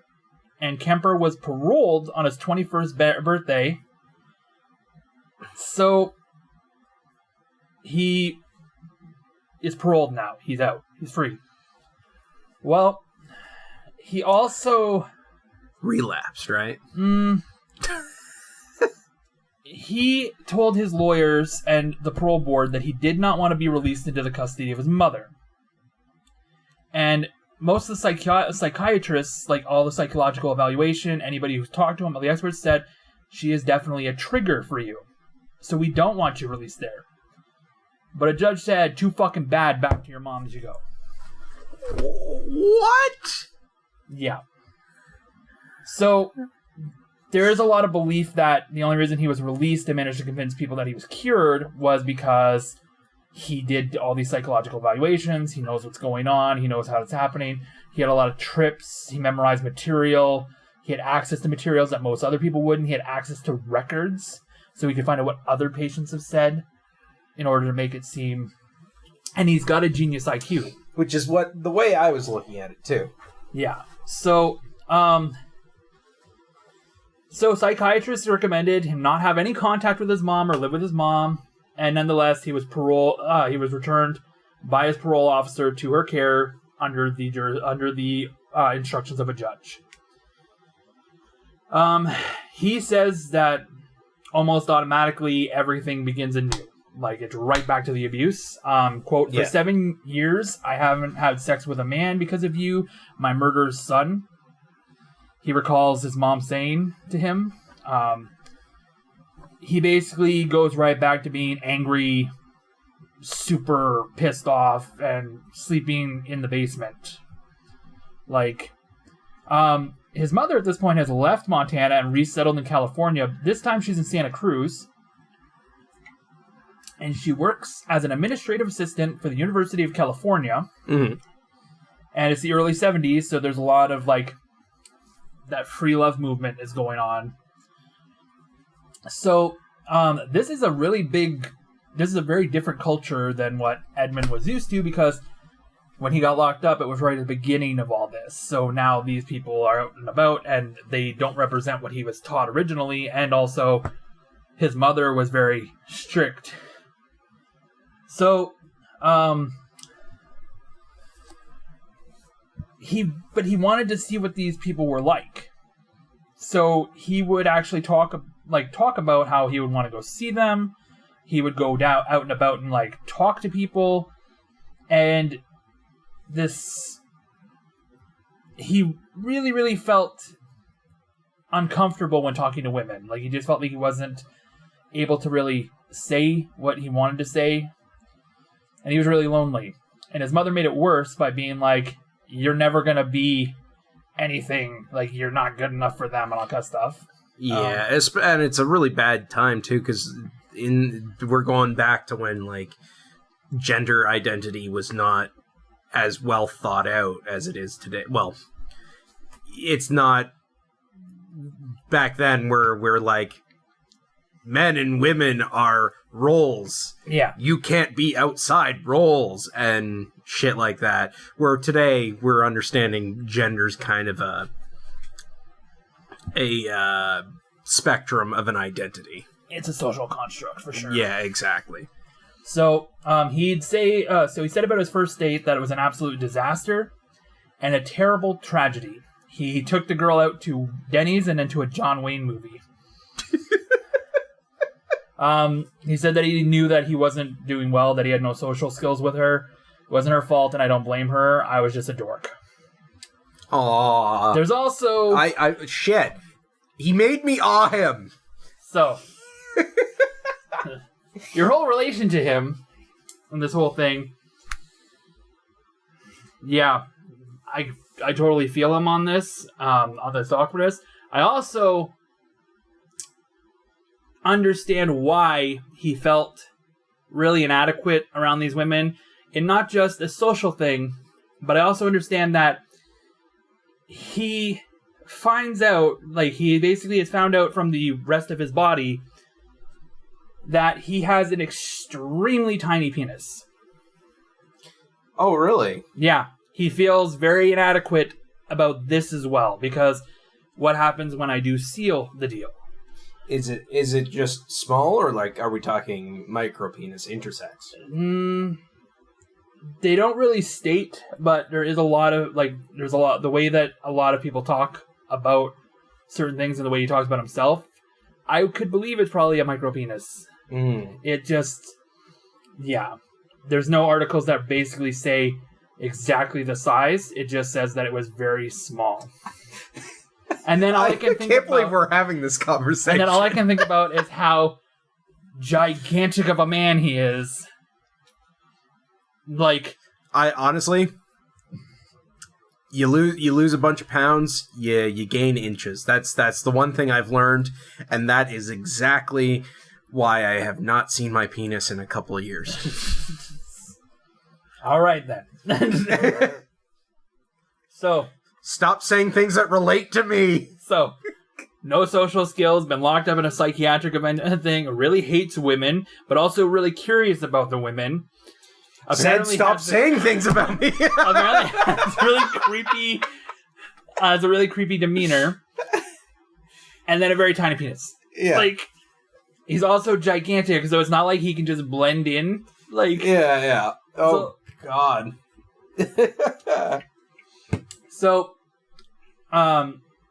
And Kemper was paroled on his 21st birthday. So, he is paroled now. He's out. He's free. Well, he also relapsed, right? He told his lawyers and the parole board that he did not want to be released into the custody of his mother. And most of the psychiatrists, like all the psychological evaluation, anybody who's talked to him, all the experts said, she is definitely a trigger for you. So we don't want you released there. But a judge said, too fucking bad, back to your mom as you go. What? Yeah. So there is a lot of belief that the only reason he was released and managed to convince people that he was cured was because he did all these psychological evaluations. He knows what's going on. He knows how it's happening. He had a lot of trips. He memorized material. He had access to materials that most other people wouldn't. He had access to records, so he could find out what other patients have said in order to make it seem... And he's got a genius IQ. Which is the way I was looking at it, too. Yeah. So psychiatrists recommended him not have any contact with his mom or live with his mom, and nonetheless, he was returned by his parole officer to her care under the instructions of a judge. He says that almost automatically everything begins anew. Like, it's right back to the abuse. Quote, for 7 years, I haven't had sex with a man because of you, my murderer's son. He recalls his mom saying to him. He basically goes right back to being angry, super pissed off, and sleeping in the basement. Like, his mother at this point has left Montana and resettled in California. This time she's in Santa Cruz. And she works as an administrative assistant for the University of California. Mm-hmm. And it's the early 70s, so there's a lot of, like, that free love movement is going on. So, this is a very different culture than what Edmund was used to, because when he got locked up, it was right at the beginning of all this. So now these people are out and about, and they don't represent what he was taught originally, and also his mother was very strict. So, he wanted to see what these people were like. So he would actually talk about how he would want to go see them. He would go out and about and like talk to people. And he really, really felt uncomfortable when talking to women. Like, he just felt like he wasn't able to really say what he wanted to say. And he was really lonely. And his mother made it worse by being like, you're never going to be anything. Like, you're not good enough for them and all that kind of stuff. Yeah, and it's a really bad time, too, because we're going back to when, like, gender identity was not as well thought out as it is today. Well, it's not back then where we're like, men and women are roles. Yeah. You can't be outside roles and shit like that. Where today we're understanding gender's kind of a spectrum of an identity. It's a social construct for sure. Yeah, exactly. So he said about his first date that it was an absolute disaster and a terrible tragedy. He took the girl out to Denny's and then to a John Wayne movie. He said that he knew that he wasn't doing well, that he had no social skills with her. It wasn't her fault, and I don't blame her. I was just a dork. Aww. There's also... Shit. He made me awe him. So, your whole relation to him and this whole thing, yeah, I totally feel him on this awkwardness. I also understand why he felt really inadequate around these women, and not just a social thing, but I also understand that he finds out, like, he basically has found out from the rest of his body that he has an extremely tiny penis. Oh, really? Yeah. He feels very inadequate about this as well, because what happens when I do seal the deal? Is it just small, or, like, are we talking micro penis, intersex? They don't really state, but there is a lot of, like, the way that a lot of people talk about certain things and the way he talks about himself, I could believe it's probably a micro penis. It just, yeah. There's no articles that basically say exactly the size. It just says that it was very small. And then all I can think can't believe we're having this conversation. And then all I can think about is how gigantic of a man he is. Like, I honestly, you lose a bunch of pounds, you gain inches. That's the one thing I've learned, and that is exactly why I have not seen my penis in a couple of years. All right then. So, stop saying things that relate to me. So, no social skills, been locked up in a psychiatric thing, really hates women, but also really curious about the women. Apparently stop saying things about me. Apparently has really creepy, has a really creepy demeanor, and then a very tiny penis. Yeah, like, he's also gigantic, so it's not like he can just blend in. Like, yeah. Oh, so, God. So,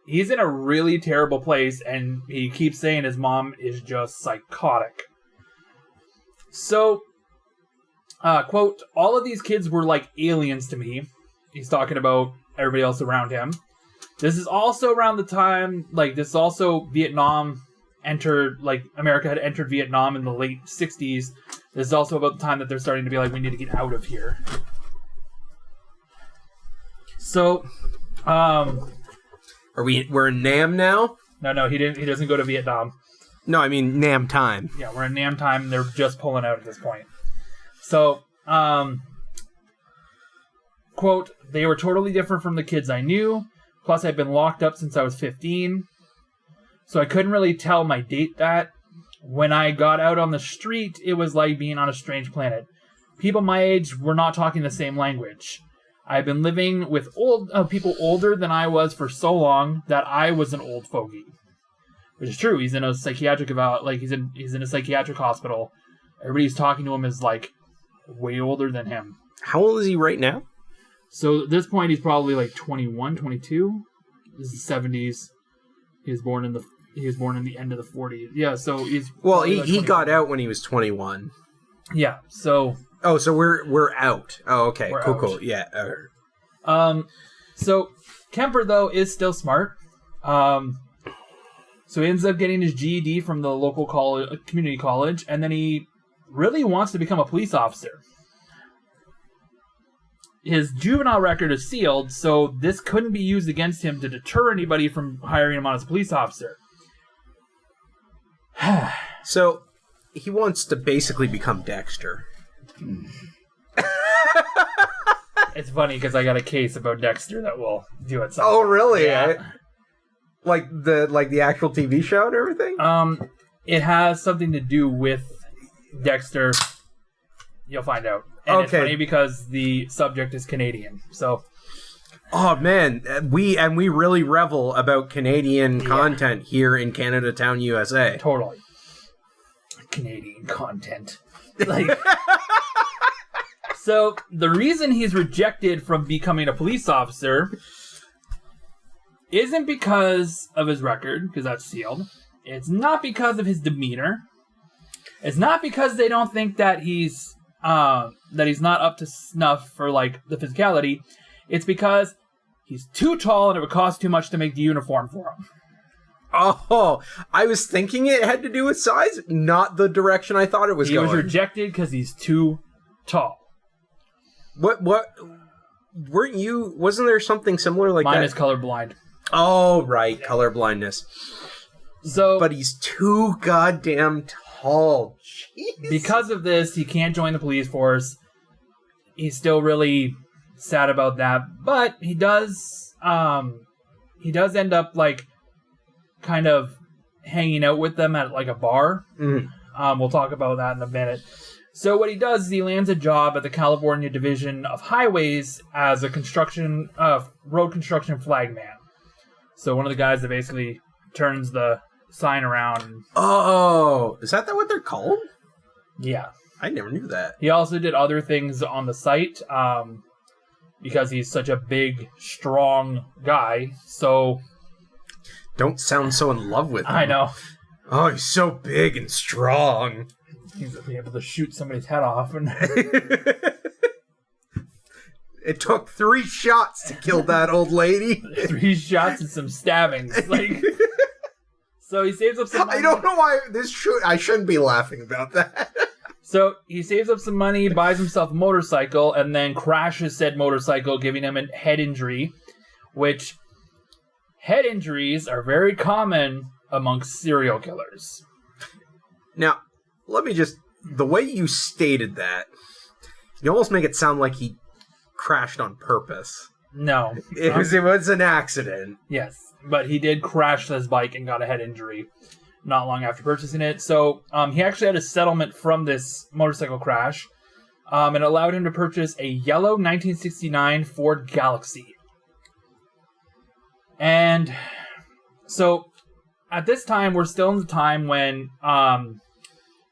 he's in a really terrible place, and he keeps saying his mom is just psychotic. So, quote, all of these kids were like aliens to me. He's talking about everybody else around him. This is also around the time, like, this is also Vietnam entered, like, America had entered Vietnam in the late 60s. This is also about the time that they're starting to be like, we need to get out of here. So, we're in Nam now? No, he doesn't go to Vietnam. No, I mean Nam time. Yeah, we're in Nam time, and they're just pulling out at this point. So, quote, they were totally different from the kids I knew. Plus, I've been locked up since I was 15. So I couldn't really tell my date that. When I got out on the street, it was like being on a strange planet. People my age were not talking the same language. I've been living with people older than I was for so long that I was an old fogey. Which is true. He's in a psychiatric he's in a psychiatric hospital. Everybody's talking to him is like way older than him. How old is he right now? So at this point, he's probably like 21, 22. This is the 70s. He was born in the end of the 40s. Yeah, so he's... Well, he got out when he was 21. Yeah, so... Oh, so we're out. Oh, okay. We're Cool. out. Yeah. So Kemper, though, is still smart. So he ends up getting his GED from the local community college, and then he really wants to become a police officer. His juvenile record is sealed, so this couldn't be used against him to deter anybody from hiring him on as a police officer. So he wants to basically become Dexter. It's funny because I got a case about Dexter that we'll do at some point. Oh, really? Yeah. Like the actual TV show and everything? It has something to do with Dexter. You'll find out. And It's funny because the subject is Canadian. So, oh man, we really revel about Canadian content here in Canada Town, USA. Totally. Canadian content. Like, so the reason he's rejected from becoming a police officer isn't because of his record, because that's sealed. It's not because of his demeanor. It's not because they don't think that he's not up to snuff for like the physicality. It's because he's too tall and it would cost too much to make the uniform for him. Oh, I was thinking it had to do with size, not the direction I thought it was going. He was rejected because he's too tall. What, wasn't there something similar like that? Mine is colorblind. Oh, right, colorblindness. So, but he's too goddamn tall. Jeez. Because of this, he can't join the police force. He's still really sad about that, but he does end up like kind of hanging out with them at like a bar. We'll talk about that in a minute. So what he does is he lands a job at the California Division of Highways as a road construction flagman. So one of the guys that basically turns the sign around. Oh, is that what they're called? Yeah. I never knew that. He also did other things on the site because he's such a big, strong guy. So don't sound so in love with him. I know. Oh, he's so big and strong. He's able to shoot somebody's head off. And it took 3 shots to kill that old lady. 3 shots and some stabbings. So he saves up some money. I don't know why I shouldn't be laughing about that. So he saves up some money, buys himself a motorcycle, and then crashes said motorcycle, giving him a head injury, which head injuries are very common amongst serial killers. Now, the way you stated that, you almost make it sound like he crashed on purpose. No. It was an accident. Yes, but he did crash his bike and got a head injury not long after purchasing it. So he actually had a settlement from this motorcycle crash. It allowed him to purchase a yellow 1969 Ford Galaxy. And so at this time, we're still in the time when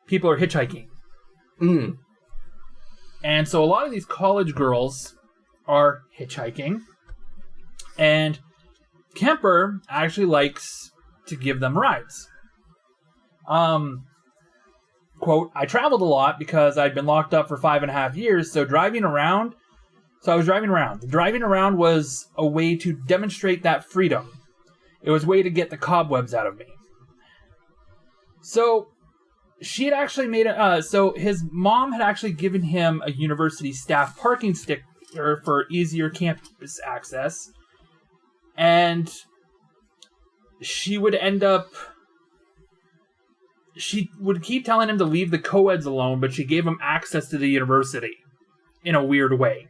people are hitchhiking. And so a lot of these college girls are hitchhiking. And Kemper actually likes to give them rides. Quote, I traveled a lot because I'd been locked up for 5.5 years, so I was driving around. Driving around was a way to demonstrate that freedom. It was a way to get the cobwebs out of me. So she had actually made so his mom had actually given him a university staff parking sticker for easier campus access. And she would keep telling him to leave the co-eds alone, but she gave him access to the university in a weird way.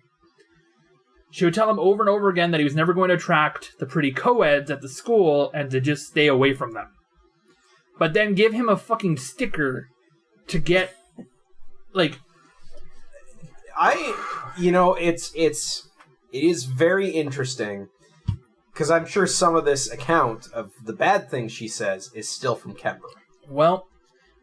She would tell him over and over again that he was never going to attract the pretty co-eds at the school and to just stay away from them. But then give him a fucking sticker to get, like... It is very interesting, because I'm sure some of this account of the bad things she says is still from Kemper. Well,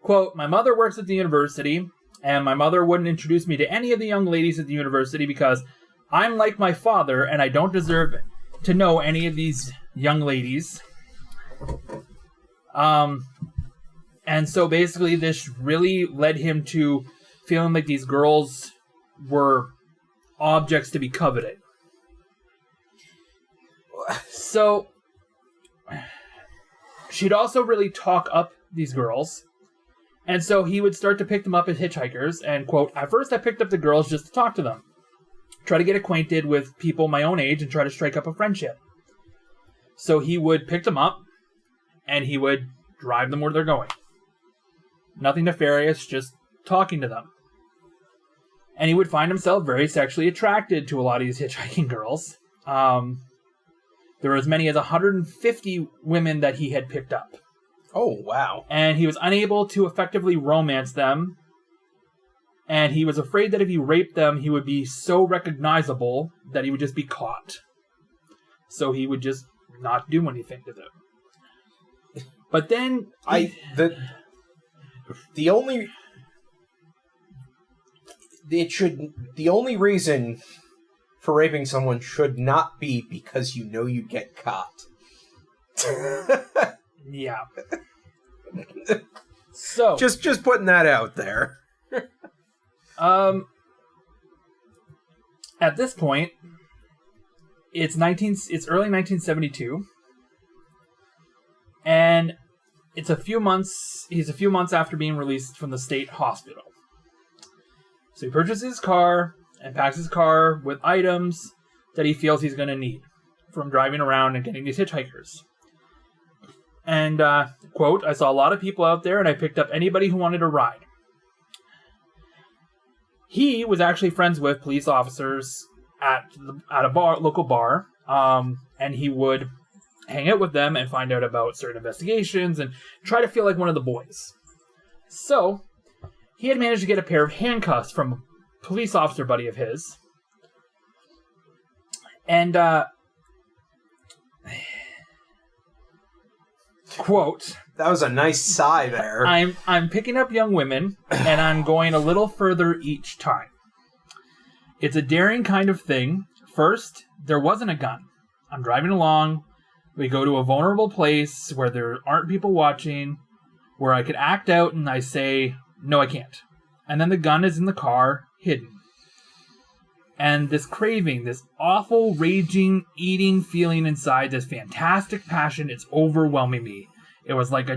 quote, my mother works at the university, and my mother wouldn't introduce me to any of the young ladies at the university because I'm like my father, and I don't deserve to know any of these young ladies. And so basically this really led him to feeling like these girls were objects to be coveted. So she'd also really talk up these girls. And so he would start to pick them up as hitchhikers. And, quote, at first I picked up the girls just to talk to them. Try to get acquainted with people my own age and try to strike up a friendship. So he would pick them up and he would drive them where they're going. Nothing nefarious, just talking to them. And he would find himself very sexually attracted to a lot of these hitchhiking girls. There were as many as 150 women that he had picked up. Oh, wow. And he was unable to effectively romance them. And he was afraid that if he raped them, he would be so recognizable that he would just be caught. So he would just not do anything to them. But then... The only reason for raping someone should not be because you know you get caught. Yeah. So just putting that out there. At this point, it's early 1972, and he's a few months after being released from the state hospital. So he purchases his car and packs his car with items that he feels he's going to need from driving around and getting these hitchhikers. And, quote, I saw a lot of people out there and I picked up anybody who wanted a ride. He was actually friends with police officers at a local bar, and he would hang out with them and find out about certain investigations and try to feel like one of the boys. So, he had managed to get a pair of handcuffs from a police officer buddy of his. And, quote, that was a nice sigh there. I'm picking up young women, and I'm going a little further each time. It's a daring kind of thing. First, there wasn't a gun. I'm driving along. We go to a vulnerable place where there aren't people watching, where I could act out, and I say, no, I can't. And then the gun is in the car, hidden. And this craving, this awful, raging, eating feeling inside, this fantastic passion, it's overwhelming me. It was like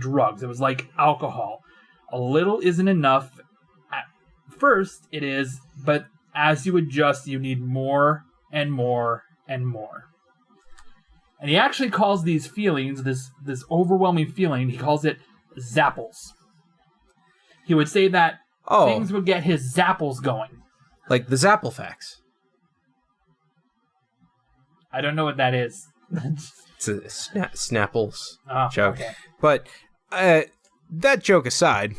drugs. It was like alcohol. A little isn't enough. At first, it is, but as you adjust, you need more and more and more. And he actually calls these feelings, this overwhelming feeling, he calls it zapples. He would say that things would get his zapples going. Like the Zapple facts. I don't know what that is. It's a Snapples joke. Okay. But that joke aside,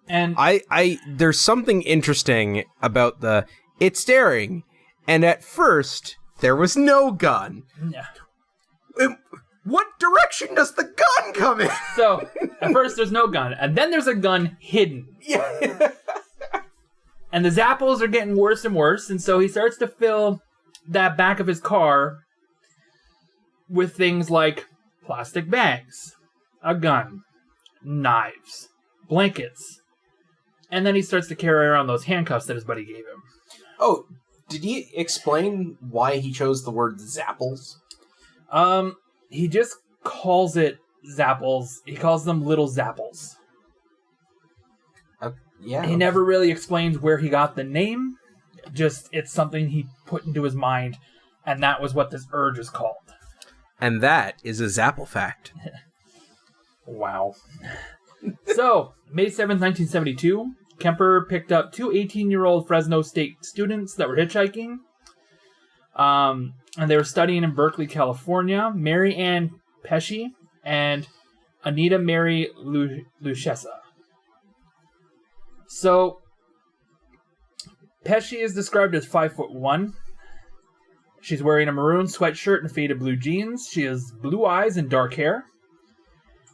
and I there's something interesting about it's daring, and at first there was no gun. Yeah. What direction does the gun come in? So at first there's no gun, and then there's a gun hidden. Yeah. And the zapples are getting worse and worse, and so he starts to fill that back of his car with things like plastic bags, a gun, knives, blankets, and then he starts to carry around those handcuffs that his buddy gave him. Oh, did he explain why he chose the word zapples? He just calls it zapples. He calls them little zapples. Yeah. He never really explains where he got the name. Just, it's something he put into his mind, and that was what this urge is called. And that is a Zapple fact. Wow. So, May 7th, 1972, Kemper picked up two 18-year-old Fresno State students that were hitchhiking. And they were studying in Berkeley, California. Mary Ann Pesci and Anita Mary Luchessa. So, Pesci is described as 5'1". She's wearing a maroon sweatshirt and faded blue jeans. She has blue eyes and dark hair.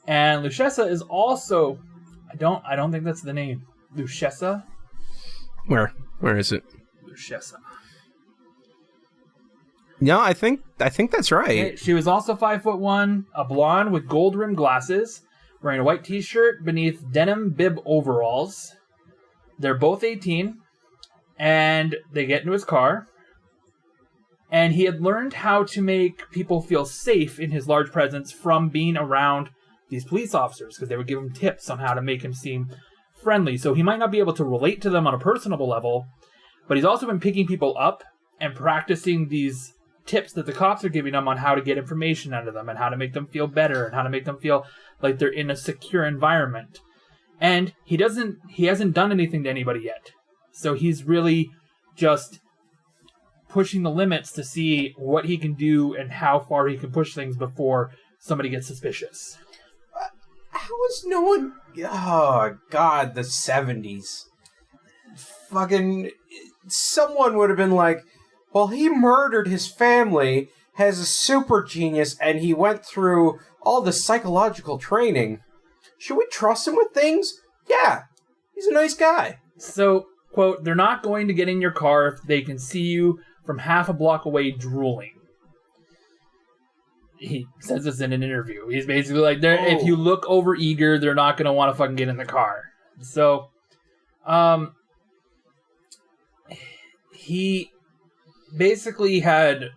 And Luchessa is also, I don't think that's the name. Luchessa? Where is it? Luchessa. No, I think that's right. Okay, she was also 5'1", a blonde with gold rimmed glasses, wearing a white t-shirt beneath denim bib overalls. They're both 18, and they get into his car. And he had learned how to make people feel safe in his large presence from being around these police officers, because they would give him tips on how to make him seem friendly. So he might not be able to relate to them on a personable level, but he's also been picking people up and practicing these tips that the cops are giving him on how to get information out of them and how to make them feel better and how to make them feel like they're in a secure environment. And he hasn't done anything to anybody yet. So he's really just pushing the limits to see what he can do and how far he can push things before somebody gets suspicious. How is no one... Oh, God, the 70s. Fucking... Someone would have been like, well, he murdered his family, has a super genius, and he went through all the psychological training. Should we trust him with things? Yeah, he's a nice guy. So, quote, they're not going to get in your car if they can see you from half a block away drooling. he says this in an interview. He's basically like, if you look over eager, they're not going to want to fucking get in the car. So, he basically had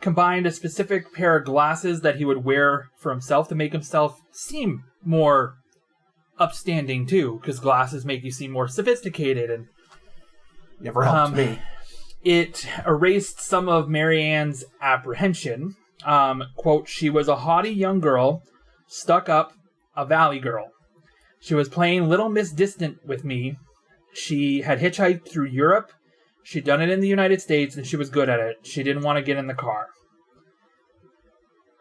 combined a specific pair of glasses that he would wear for himself to make himself seem more upstanding too, because glasses make you seem more sophisticated, and never helped me. It erased some of Marianne's apprehension. Quote, she was a haughty young girl, stuck up, a valley girl. She was playing Little Miss Distant with me. She had hitchhiked through Europe. She'd done it in the United States, and she was good at it. She didn't want to get in the car.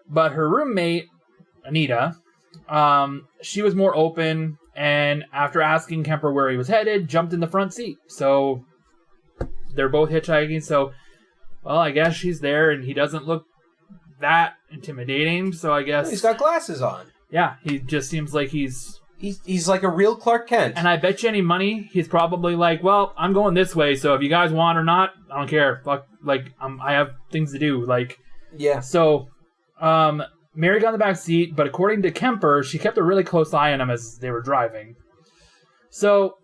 But her roommate, Anita, she was more open, and after asking Kemper where he was headed, jumped in the front seat. So they're both hitchhiking, so, well, I guess she's there, and he doesn't look that intimidating, so I guess... He's got glasses on. Yeah, he just seems like he's like a real Clark Kent. And I bet you any money, he's probably like, well, I'm going this way, so if you guys want or not, I don't care. Fuck, like, I have things to do. Like, yeah. So, Mary got in the back seat, but according to Kemper, she kept a really close eye on him as they were driving. So,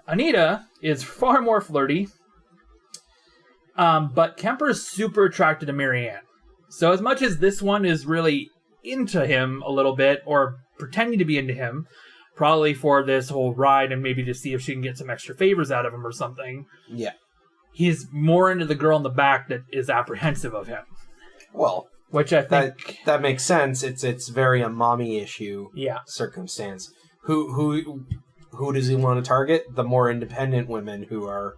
Anita is far more flirty, but Kemper is super attracted to Marianne. So as much as this one is really into him a little bit, or pretending to be into him, probably for this whole ride and maybe to see if she can get some extra favors out of him or something. Yeah. He's more into the girl in the back that is apprehensive of him. Well, which I think that makes sense. It's very a mommy issue circumstance. Who does he want to target? The more independent women who are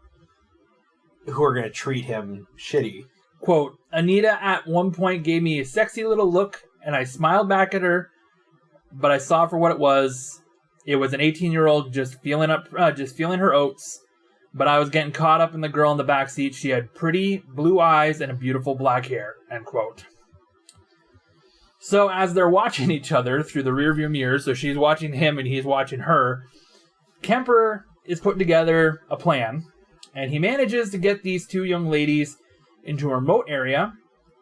going to treat him shitty. Quote, Anita at one point gave me a sexy little look, and I smiled back at her, but I saw for what it was. It was an 18-year-old just feeling her oats, but I was getting caught up in the girl in the backseat. She had pretty blue eyes and a beautiful black hair, end quote. So as they're watching each other through the rearview mirror, so she's watching him and he's watching her, Kemper is putting together a plan, and he manages to get these two young ladies into a remote area,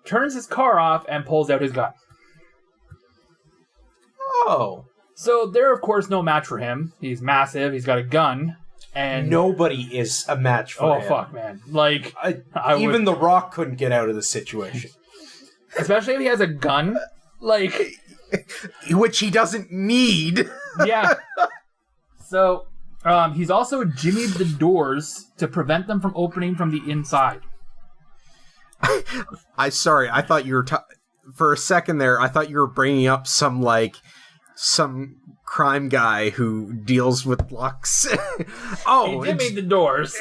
turns his car off, and pulls out his gun. Oh. So they're, of course, no match for him. He's massive. He's got a gun. And nobody is a match for him. Oh, fuck, man. Like, even The Rock couldn't get out of the situation. Especially if he has a gun. Like... Which he doesn't need. Yeah. So, he's also jimmied the doors to prevent them from opening from the inside. I thought you were... for a second there, I thought you were bringing up some crime guy who deals with locks. He jimmied the doors.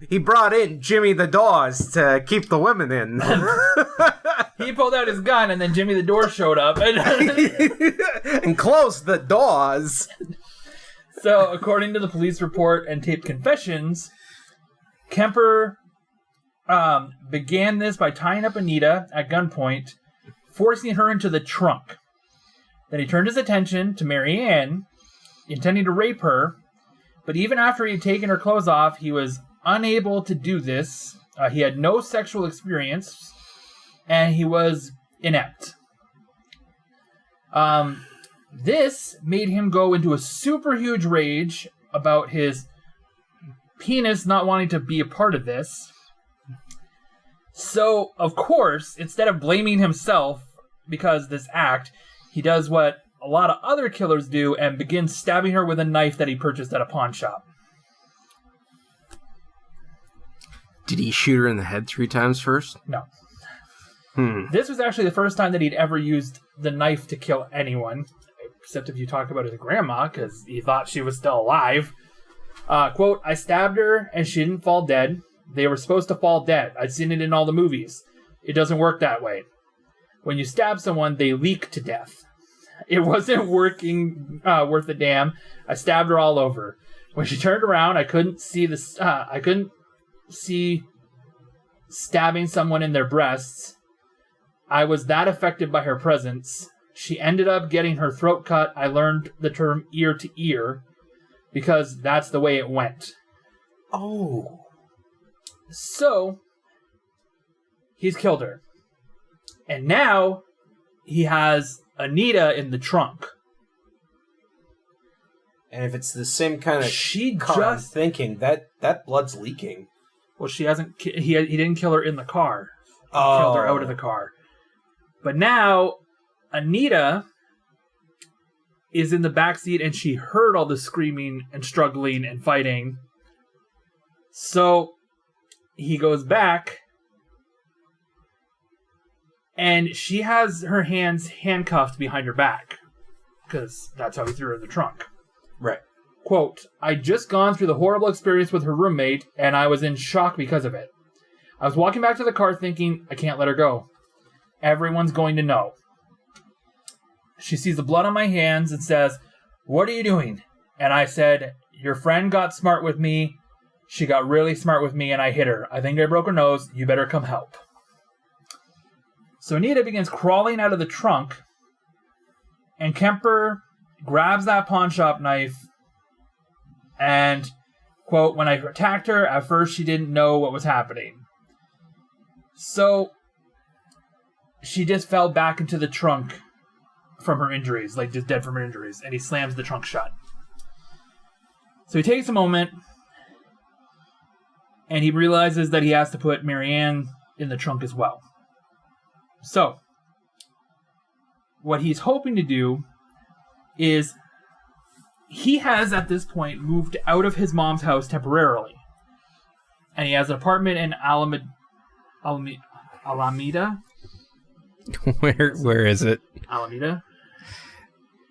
He brought in Jimmy the doors to keep the women in. He pulled out his gun, and then Jimmy the door showed up. And closed the doors. So, according to the police report and taped confessions, Kemper began this by tying up Anita at gunpoint, forcing her into the trunk. Then he turned his attention to Marianne, intending to rape her, but even after he had taken her clothes off, he was unable to do this. He had no sexual experience, and he was inept. This made him go into a super huge rage about his penis not wanting to be a part of this. So, of course, instead of blaming himself because this act, he does what a lot of other killers do and begins stabbing her with a knife that he purchased at a pawn shop. Did he shoot her in the head 3 times first? No. This was actually the first time that he'd ever used the knife to kill anyone, except if you talk about his grandma, because he thought she was still alive. Quote, I stabbed her and she didn't fall dead. They were supposed to fall dead. I'd seen it in all the movies. It doesn't work that way. When you stab someone, they leak to death. It wasn't working worth a damn. I stabbed her all over. When she turned around, I couldn't see stabbing someone in their breasts. I was that affected by her presence. She ended up getting her throat cut. I learned the term ear to ear because that's the way it went. Oh. So, he's killed her. And now he has Anita in the trunk. And if it's the same kind of She car I'm just thinking, that blood's leaking. Well, she hasn't. He didn't kill her in the car. He killed her out of the car. But now Anita is in the backseat, and she heard all the screaming and struggling and fighting. So he goes back, and she has her hands handcuffed behind her back, because that's how he threw her in the trunk. Right. Quote, "I'd just gone through the horrible experience with her roommate, and I was in shock because of it. I was walking back to the car thinking, I can't let her go. Everyone's going to know. She sees the blood on my hands and says, 'What are you doing?' And I said, 'Your friend got smart with me. She got really smart with me, and I hit her. I think I broke her nose. You better come help.'" So Anita begins crawling out of the trunk, and Kemper grabs that pawn shop knife and, quote, "When I attacked her, at first she didn't know what was happening. So she just fell back into the trunk from her injuries, like just dead from her injuries, and he slams the trunk shut. So he takes a moment, and he realizes that he has to put Marianne in the trunk as well. So what he's hoping to do is he has, at this point, moved out of his mom's house temporarily. And he has an apartment in Alameda? Where is it? Alameda?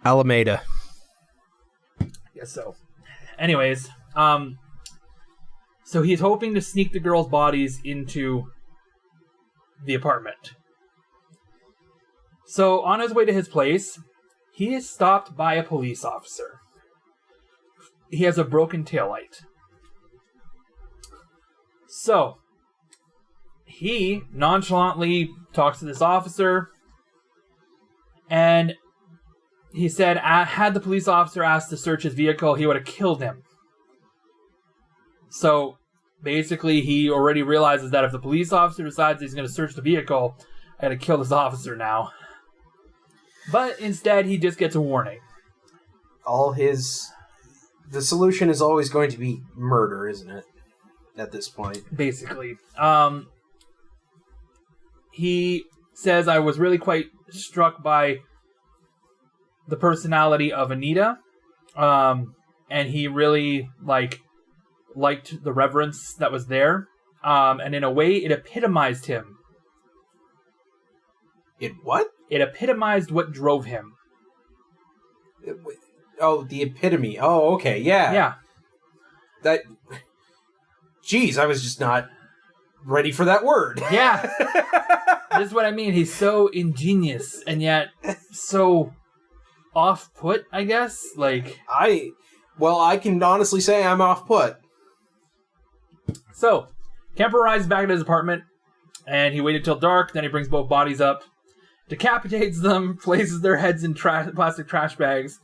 Alameda. Guess so. Anyways, so he's hoping to sneak the girls' bodies into the apartment. So on his way to his place, he is stopped by a police officer. He has a broken taillight. So he nonchalantly talks to this officer, and he said had the police officer asked to search his vehicle, he would have killed him. So basically he already realizes that if the police officer decides he's going to search the vehicle, I gotta kill this officer now. But instead he just gets a warning. The solution is always going to be murder, isn't it? At this point. Basically. He says, "I was really quite struck by the personality of Anita." And he really liked the reverence that was there. And in a way, it epitomized him. It what? It epitomized what drove him. The epitome. Oh, okay, yeah. Yeah. Jeez, I was just not ready for that word. Yeah. This is what I mean. He's so ingenious and yet so off-put, I guess. I can honestly say I'm off-put. So, Kemper arrives back at his apartment, and he waited till dark. Then he brings both bodies up, decapitates them, places their heads in plastic trash bags,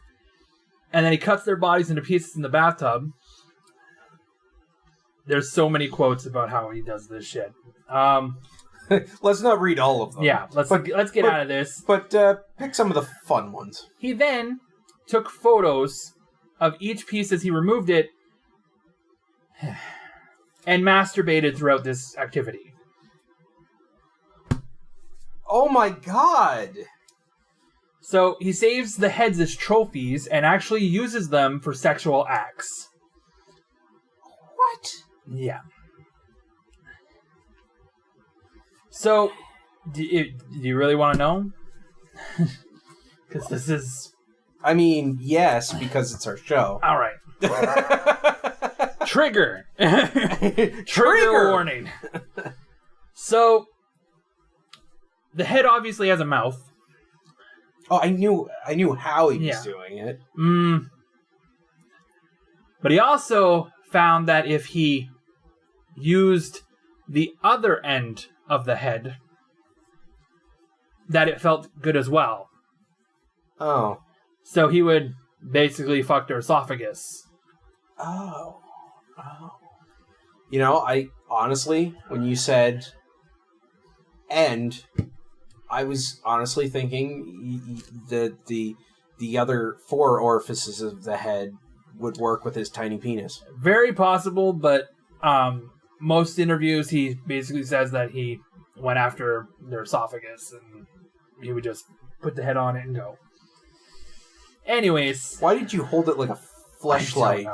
and then he cuts their bodies into pieces in the bathtub. There's so many quotes about how he does this shit. Let's not read all of them. Yeah, let's get out of this. But pick some of the fun ones. He then took photos of each piece as he removed it and masturbated throughout this activity. Oh my god! So he saves the heads as trophies and actually uses them for sexual acts. What? Yeah. So, do you really want to know? Because this is... I mean, yes, because it's our show. All right. Trigger. Trigger warning. So, the head obviously has a mouth. Oh, I knew how he was doing it. But he also found that if he used the other end of the head, that it felt good as well. Oh. So he would basically fuck their esophagus. Oh. You know, I honestly, when you said end, I was honestly thinking that the other 4 orifices of the head would work with his tiny penis. Very possible, but most interviews he basically says that he went after their esophagus and he would just put the head on it and go. Anyways. Why did you hold it like a fleshlight?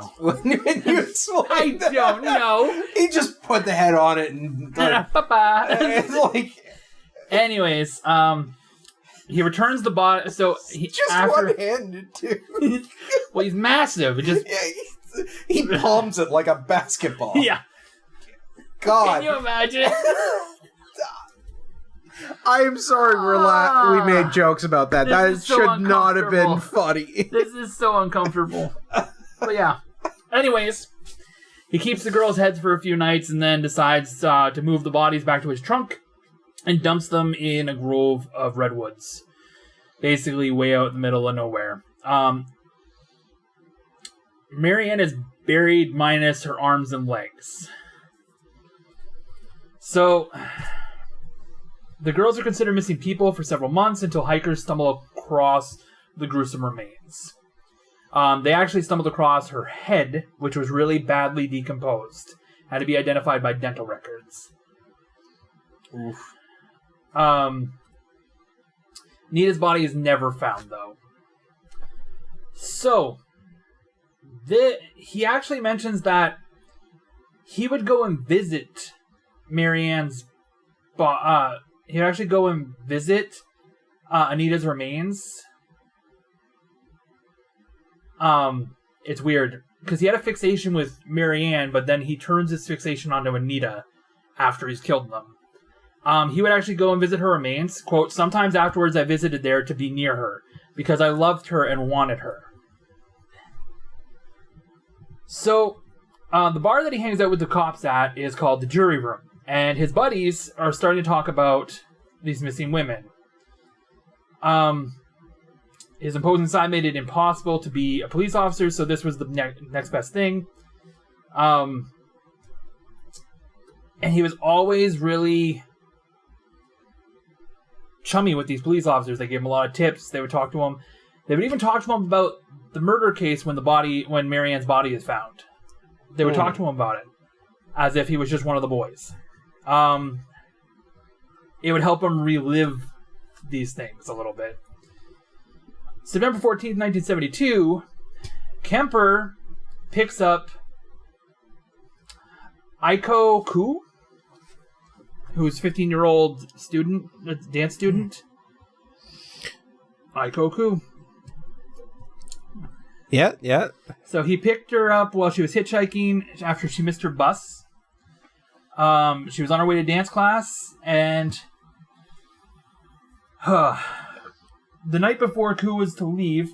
I don't know. He just put the head on it and it's like... Anyways, he returns the body. So he just one-handed too. Well, he's massive. It just he palms it like a basketball. Yeah. God. Can you imagine? I am sorry we made jokes about that. That should not have been funny. This is so uncomfortable. But yeah. Anyways, he keeps the girls' heads for a few nights and then decides to move the bodies back to his trunk and dumps them in a grove of redwoods. Basically way out in the middle of nowhere. Marianne is buried minus her arms and legs. So, the girls are considered missing people for several months until hikers stumble across the gruesome remains. They actually stumbled across her head, which was really badly decomposed. Had to be identified by dental records. Oof. Nita's body is never found, though. So, he actually mentions that he would go and visit Marianne's... he'd actually go and visit Anita's remains. It's weird, because he had a fixation with Marianne, but then he turns his fixation onto Anita after he's killed them. He would actually go and visit her remains. Quote, sometimes afterwards I visited there to be near her, because I loved her and wanted her. So, the bar that he hangs out with the cops at is called the Jury Room, and his buddies are starting to talk about these missing women. His imposing side made it impossible to be a police officer, so this was the next best thing. And he was always really chummy with these police officers. They gave him a lot of tips. They would talk to him. They would even talk to him about the murder case when Marianne's body is found. They would talk to him about it as if he was just one of the boys. It would help him relive these things a little bit. September 14th, 1972, Kemper picks up Aiko Ku, who's 15-year-old dance student. Aiko Ku. Yeah. So he picked her up while she was hitchhiking after she missed her bus. She was on her way to dance class, and the night before Ku was to leave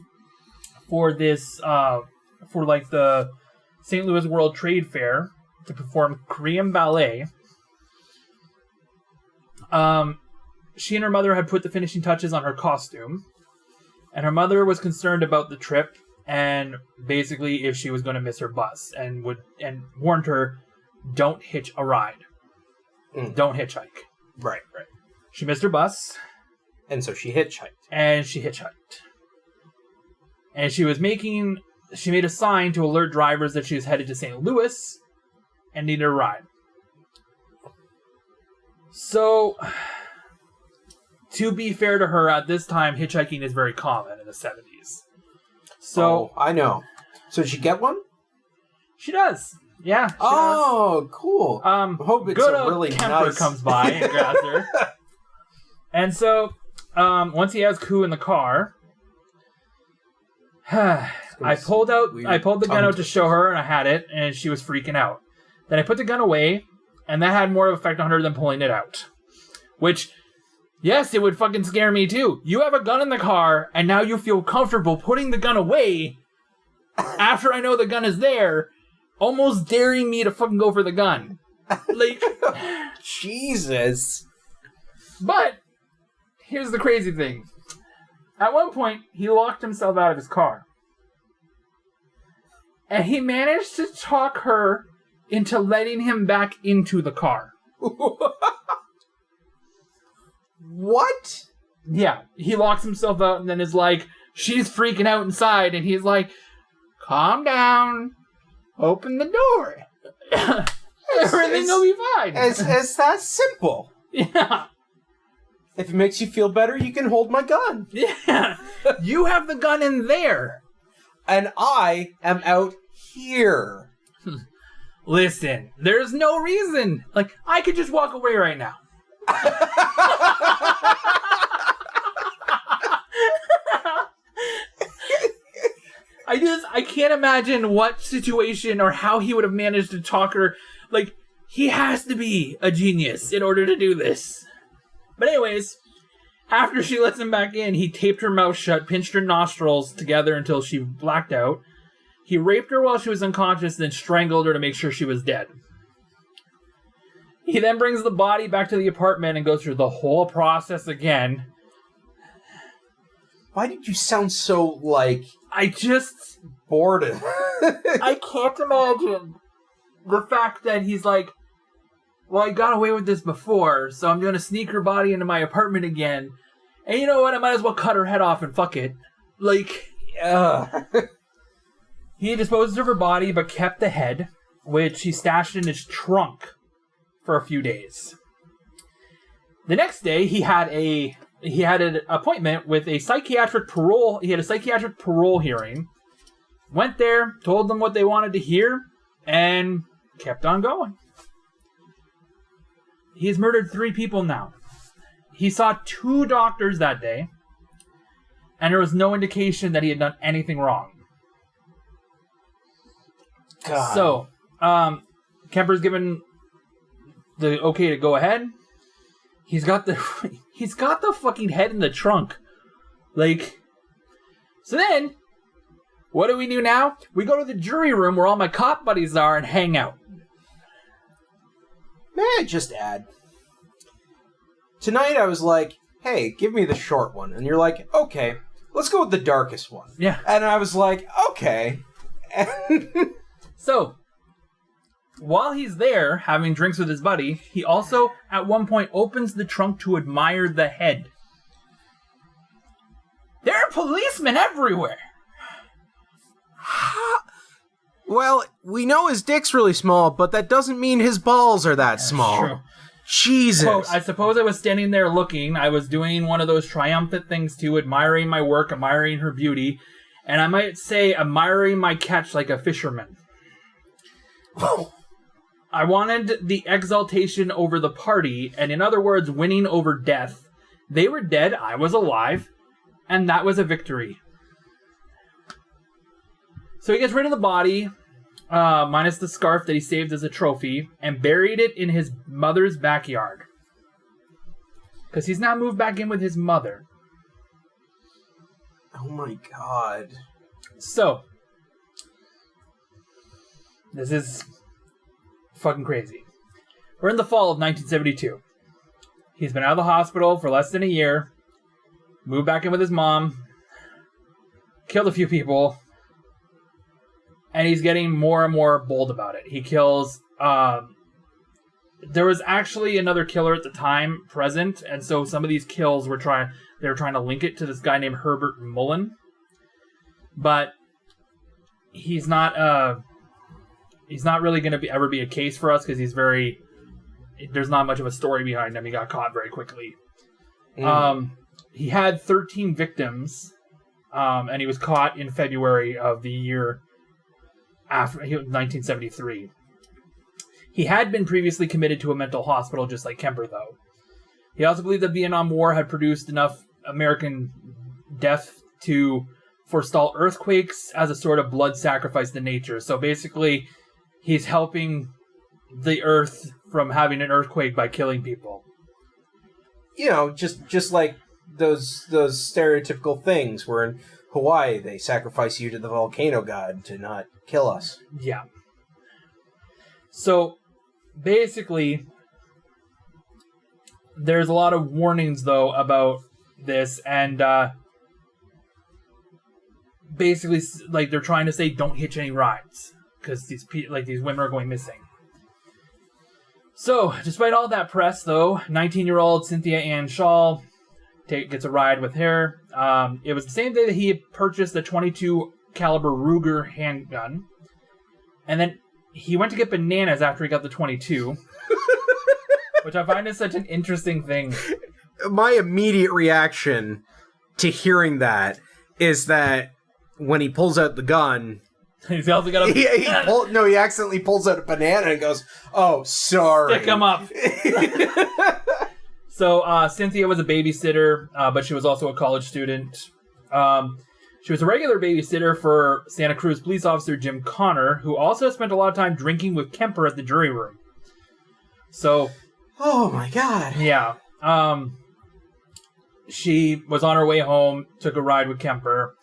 for this, for like the St. Louis World Trade Fair to perform Korean ballet, she and her mother had put the finishing touches on her costume, and her mother was concerned about the trip and basically if she was going to miss her bus, and warned her, don't hitch a ride. Don't hitchhike. Right. She missed her bus. And so she hitchhiked. And she made a sign to alert drivers that she was headed to St. Louis and needed a ride. So, to be fair to her, at this time, hitchhiking is very common in the 70s. So, I know. So did she get one? She does. Yeah. She does. Cool. I hope it's good a really Kemper nice... comes by and grabs her. And so, once he has Ku in the car, I pulled the gun out to show her, and I had it, and she was freaking out. Then I put the gun away, and that had more of an effect on her than pulling it out. Which, yes, it would fucking scare me too. You have a gun in the car, and now you feel comfortable putting the gun away after I know the gun is there, almost daring me to fucking go for the gun. Like, Jesus. But here's the crazy thing. At one point, he locked himself out of his car. And he managed to talk her into letting him back into the car. What? Yeah, he locks himself out and then is like, she's freaking out inside, and he's like, calm down, open the door. Everything will be fine. It's that simple. Yeah. If it makes you feel better, you can hold my gun. Yeah. You have the gun in there. And I am out here. Listen, there's no reason. Like, I could just walk away right now. I can't imagine what situation or how he would have managed to talk her. Like, he has to be a genius in order to do this. But anyways, after she lets him back in, he taped her mouth shut, pinched her nostrils together until she blacked out. He raped her while she was unconscious, then strangled her to make sure she was dead. He then brings the body back to the apartment and goes through the whole process again. Why did you sound so, like... I just... bored. I can't imagine the fact that he's like, well, I got away with this before, so I'm going to sneak her body into my apartment again. And you know what? I might as well cut her head off and fuck it. Like, he disposed of her body, but kept the head, which he stashed in his trunk for a few days. The next day, he had an appointment with a psychiatric parole. He had a psychiatric parole hearing. Went there, told them what they wanted to hear, and kept on going. He's murdered 3 people now. He saw 2 doctors that day, and there was no indication that he had done anything wrong. God. So, Kemper's given the okay to go ahead. He's got the fucking head in the trunk. Like, so then, what do we do now? We go to the jury room where all my cop buddies are and hang out. May I just add? Tonight I was like, hey, give me the short one. And you're like, okay, let's go with the darkest one. Yeah. And I was like, okay. So, while he's there having drinks with his buddy, he also, at one point, opens the trunk to admire the head. There are policemen everywhere. Well, we know his dick's really small, but that doesn't mean his balls are that small. True. Jesus. Quote, I suppose I was standing there looking. I was doing one of those triumphant things too, admiring my work, admiring her beauty, and I might say admiring my catch like a fisherman. I wanted the exaltation over the party, and in other words, winning over death. They were dead, I was alive, and that was a victory. So he gets rid of the body, minus the scarf that he saved as a trophy, and buried it in his mother's backyard. Because he's now moved back in with his mother. Oh my god. So, this is fucking crazy. We're in the fall of 1972. He's been out of the hospital for less than a year, moved back in with his mom, killed a few people, and he's getting more and more bold about it. He kills... there was actually another killer at the time present, and so some of these kills were trying to link it to this guy named Herbert Mullen. But he's not really going to ever be a case for us because there's not much of a story behind him. He got caught very quickly. He had 13 victims, and he was caught in February of the year after 1973. He had been previously committed to a mental hospital, just like Kemper, though. He also believed the Vietnam War had produced enough American death to forestall earthquakes as a sort of blood sacrifice to nature. So basically, he's helping the earth from having an earthquake by killing people. You know, just like those stereotypical things where in Hawaii they sacrifice you to the volcano god to not kill us. Yeah. So, basically, there's a lot of warnings, though, about this, and basically, like, they're trying to say, don't hitch any rides, because these women are going missing. So, despite all that press, though, 19-year-old Cynthia Ann Shaw gets a ride with her. It was the same day that he had purchased the .22 caliber Ruger handgun. And then he went to get bananas after he got the .22. Which I find is such an interesting thing. My immediate reaction to hearing that is that when he pulls out the gun... He's also got a... he accidentally pulls out a banana and goes, "Oh, sorry." Stick him up. So, Cynthia was a babysitter, but she was also a college student. She was a regular babysitter for Santa Cruz police officer Jim Connor, who also spent a lot of time drinking with Kemper at the jury room. So... Oh, my God. Yeah. She was on her way home, took a ride with Kemper.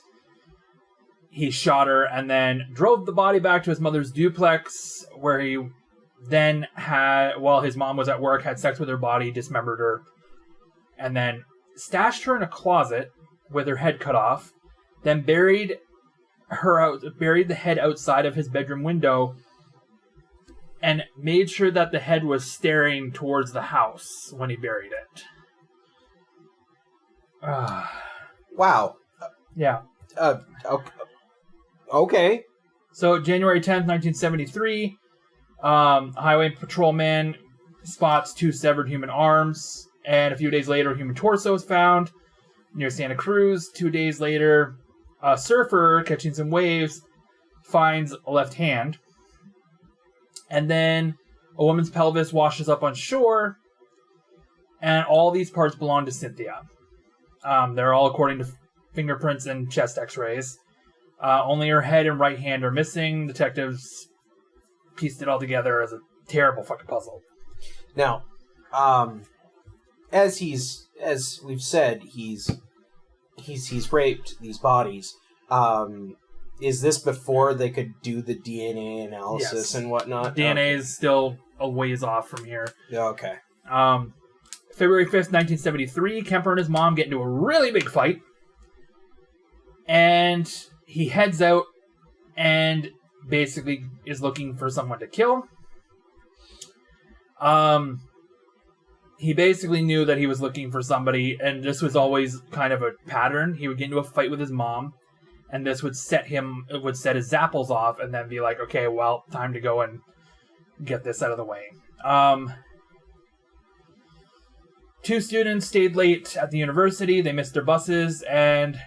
He shot her and then drove the body back to his mother's duplex, where he then had, while his mom was at work, had sex with her body, dismembered her, and then stashed her in a closet with her head cut off, then buried the head outside of his bedroom window, and made sure that the head was staring towards the house when he buried it. Wow. Yeah. Okay. So, January 10th, 1973, highway patrolman spots 2 severed human arms, and a few days later, a human torso is found near Santa Cruz. 2 days later, a surfer catching some waves finds a left hand. And then a woman's pelvis washes up on shore, and all these parts belong to Cynthia. They're all according to fingerprints and chest x-rays. Only her head and right hand are missing. Detectives pieced it all together as a terrible fucking puzzle. Now, as we've said, he's raped these bodies. Is this before they could do the DNA analysis and whatnot? DNA is still a ways off from here. Yeah, okay. February 5th, 1973, Kemper and his mom get into a really big fight. And he heads out and basically is looking for someone to kill. He basically knew that he was looking for somebody, and this was always kind of a pattern. He would get into a fight with his mom, and this would set his zapples off, and then be like, okay, well, time to go and get this out of the way. 2 students stayed late at the university. They missed their buses, and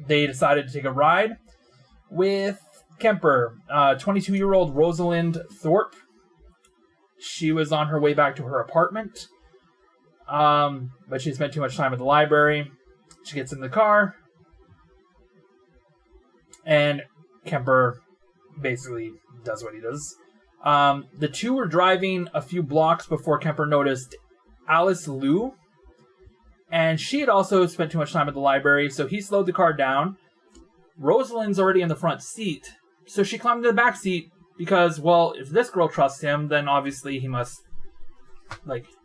they decided to take a ride with Kemper, 22-year-old Rosalind Thorpe. She was on her way back to her apartment, but she spent too much time at the library. She gets in the car, and Kemper basically does what he does. The 2 were driving a few blocks before Kemper noticed Alice Liu, and she had also spent too much time at the library, so he slowed the car down. Rosalind's already in the front seat, so she climbed into the back seat because, well, if this girl trusts him, then obviously he must,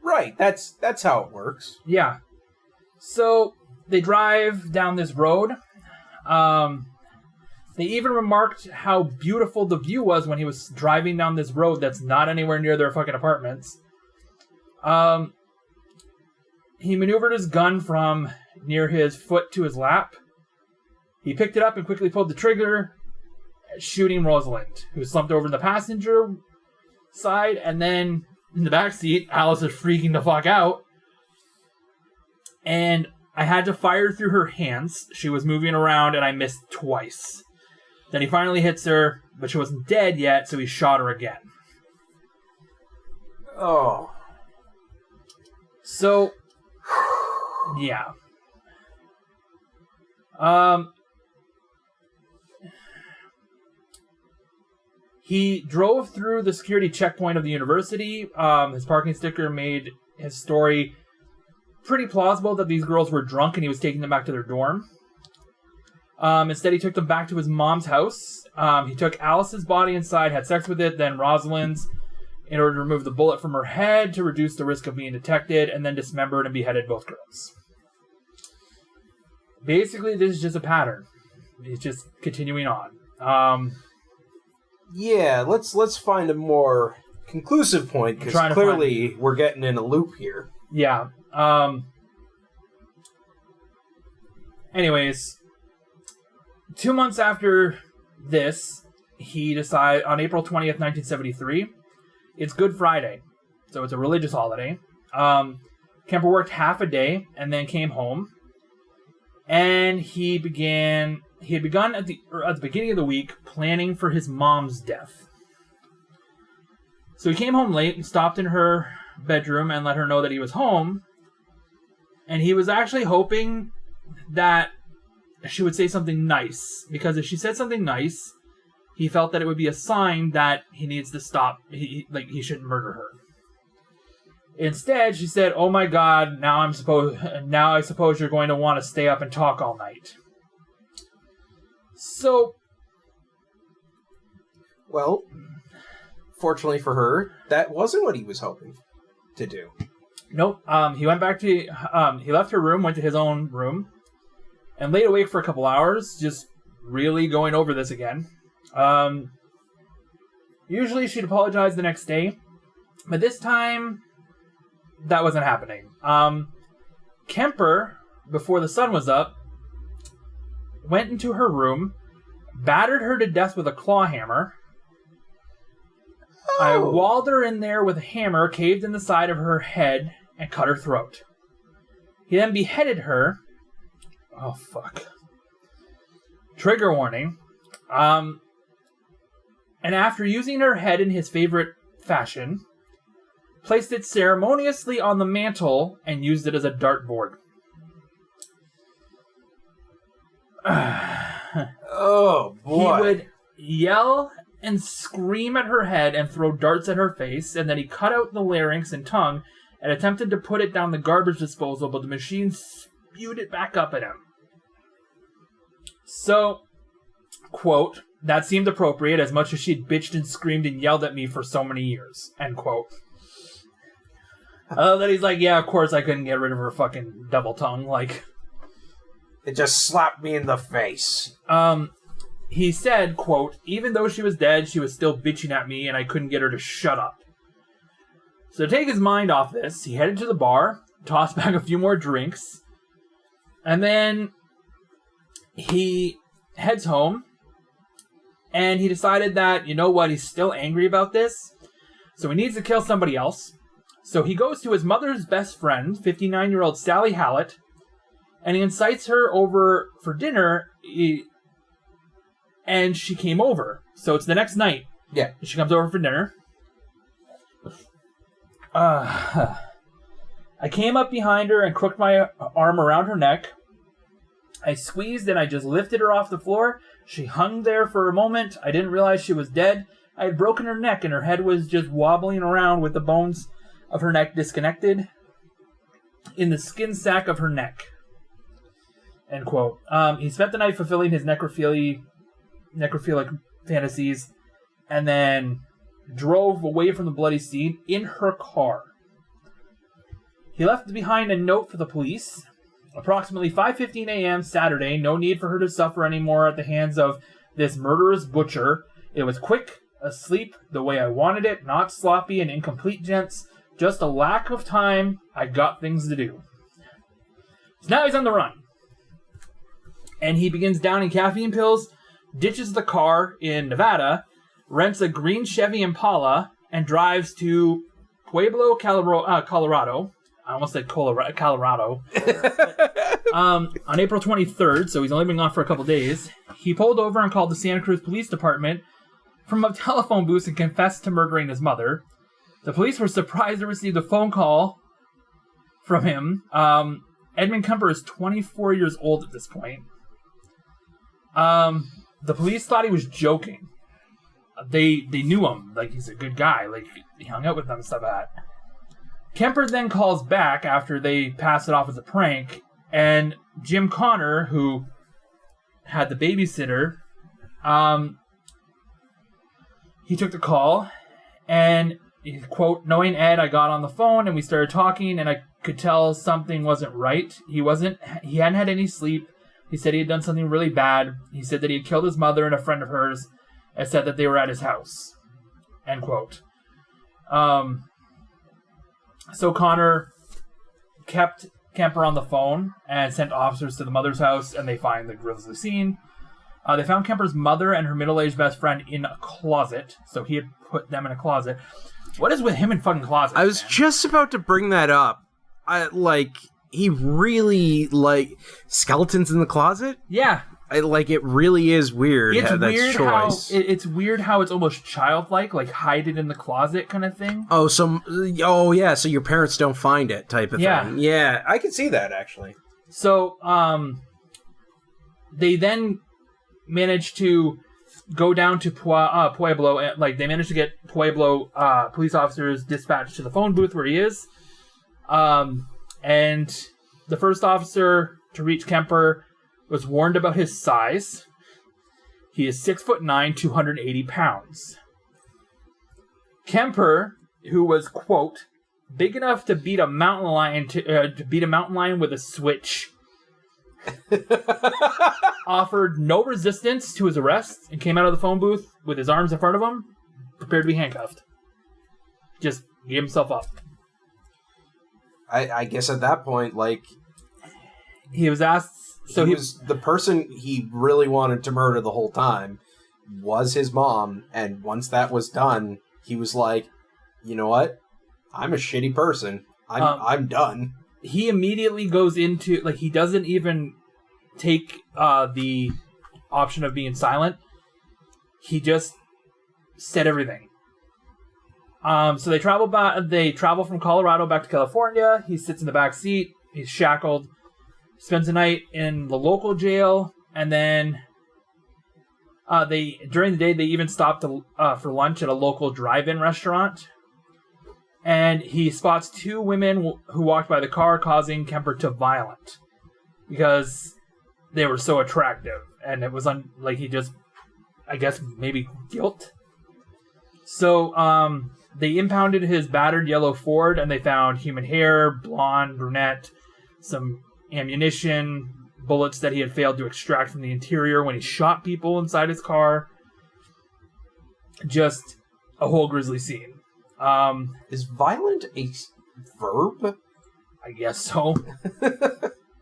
Right, that's how it works. Yeah. So, they drive down this road. They even remarked how beautiful the view was when he was driving down this road that's not anywhere near their fucking apartments. He maneuvered his gun from near his foot to his lap. He picked it up and quickly pulled the trigger, shooting Rosalind, who slumped over in the passenger side, and then in the back seat, Alice is freaking the fuck out. And I had to fire through her hands. She was moving around, and I missed twice. Then he finally hits her, but she wasn't dead yet, so he shot her again. Oh. So, yeah. He drove through the security checkpoint of the university. His parking sticker made his story pretty plausible that these girls were drunk and he was taking them back to their dorm. Instead, he took them back to his mom's house. He took Alice's body inside, had sex with it, then Rosalind's, in order to remove the bullet from her head to reduce the risk of being detected, and then dismembered and beheaded both girls. Basically, this is just a pattern. It's just continuing on. Yeah, let's find a more conclusive point, because clearly we're getting in a loop here. Yeah. Anyways, 2 months after this, he decided on April 20th, 1973, it's Good Friday, so it's a religious holiday. Kemper worked half a day and then came home, and he had begun at the beginning of the week planning for his mom's death. So he came home late and stopped in her bedroom and let her know that he was home, and he was actually hoping that she would say something nice, because if she said something nice, he felt that it would be a sign that he needs to stop. He shouldn't murder her. Instead, she said, "Oh my God! Now I suppose you're going to want to stay up and talk all night." So, well, fortunately for her, that wasn't what he was hoping to do. Nope. He went back to. He left her room, went to his own room, and laid awake for a couple hours, just really going over this again. Usually she'd apologize the next day, but this time that wasn't happening. Kemper, before the sun was up, went into her room, battered her to death with a claw hammer. I walled her in there with a hammer, caved in the side of her head, and cut her throat. He then beheaded her. Oh, fuck. Trigger warning. And after using her head in his favorite fashion, placed it ceremoniously on the mantle and used it as a dartboard. Oh, boy. He would yell and scream at her head and throw darts at her face, and then he cut out the larynx and tongue and attempted to put it down the garbage disposal, but the machine spewed it back up at him. So, quote, "That seemed appropriate as much as she'd bitched and screamed and yelled at me for so many years," end quote. I love that he's like, yeah, of course I couldn't get rid of her fucking double tongue, like... It just slapped me in the face. He said, quote, "Even though she was dead, she was still bitching at me and I couldn't get her to shut up." So to take his mind off this, he headed to the bar, tossed back a few more drinks, and then he heads home, and he decided that, you know what, he's still angry about this, so he needs to kill somebody else. So he goes to his mother's best friend, 59-year-old Sally Hallett, and he incites her over for dinner, and she came over. So it's the next night. Yeah. She comes over for dinner. I came up behind her and crooked my arm around her neck. I squeezed and I just lifted her off the floor. She hung there for a moment. I didn't realize she was dead. I had broken her neck and her head was just wobbling around with the bones of her neck disconnected in the skin sac of her neck. End quote. He spent the night fulfilling his necrophilic fantasies and then drove away from the bloody scene in her car. He left behind a note for the police. Approximately 5:15 a.m. Saturday, no need for her to suffer anymore at the hands of this murderous butcher. It was quick, asleep, the way I wanted it, not sloppy and incomplete, gents. Just a lack of time. I got things to do. So now he's on the run. And he begins downing caffeine pills, ditches the car in Nevada, rents a green Chevy Impala, and drives to Pueblo, Colorado. I almost said Colorado. On April 23rd, so he's only been gone for a couple days, he pulled over and called the Santa Cruz Police Department from a telephone booth and confessed to murdering his mother. The police were surprised to receive a phone call from him. Edmund Kemper is 24 years old at this point. The police thought he was joking. They knew him, like he's a good guy, like he hung out with them and stuff like that. Kemper then calls back after they pass it off as a prank, and Jim Connor, who had the babysitter, he took the call, and he, quote, "Knowing Ed, I got on the phone and we started talking, and I could tell something wasn't right. He hadn't had any sleep. He said he had done something really bad. He said that he had killed his mother and a friend of hers, and said that they were at his house." End quote. So Connor kept Kemper on the phone and sent officers to the mother's house, and they find the grisly scene. They found Kemper's mother and her middle-aged best friend in a closet, so he had put them in a closet. What is with him in fucking closets? I was just about to bring that up. He really, skeletons in the closet? Yeah. It really is weird. It's weird choice. It's weird how it's almost childlike, like hide it in the closet kind of thing. So your parents don't find it type of thing. Yeah, I can see that, actually. So, they then managed to go down to Pueblo, and they managed to get Pueblo police officers dispatched to the phone booth where he is. And the first officer to reach Kemper was warned about his size. He is 6'9", 280 pounds. Kemper, who was, quote, big enough to beat a mountain lion with a switch, offered no resistance to his arrest and came out of the phone booth with his arms in front of him, prepared to be handcuffed. Just gave himself up. I guess at that point, he was asked. So he was the person he really wanted to murder the whole time was his mom, and once that was done, he was like, you know what? I'm a shitty person. I'm done. He immediately goes into he doesn't even take the option of being silent. He just said everything. So they travel from Colorado back to California. He sits in the back seat. He's shackled. Spends the night in the local jail, and then during the day they even stopped for lunch at a local drive-in restaurant. And he spots two women who walked by the car, causing Kemper to violent because they were so attractive, and it was he just, I guess, maybe guilt. So they impounded his battered yellow Ford, and they found human hair, blonde, brunette, some ammunition, bullets that he had failed to extract from the interior when he shot people inside his car. Just a whole grisly scene. Is violent a verb? I guess so.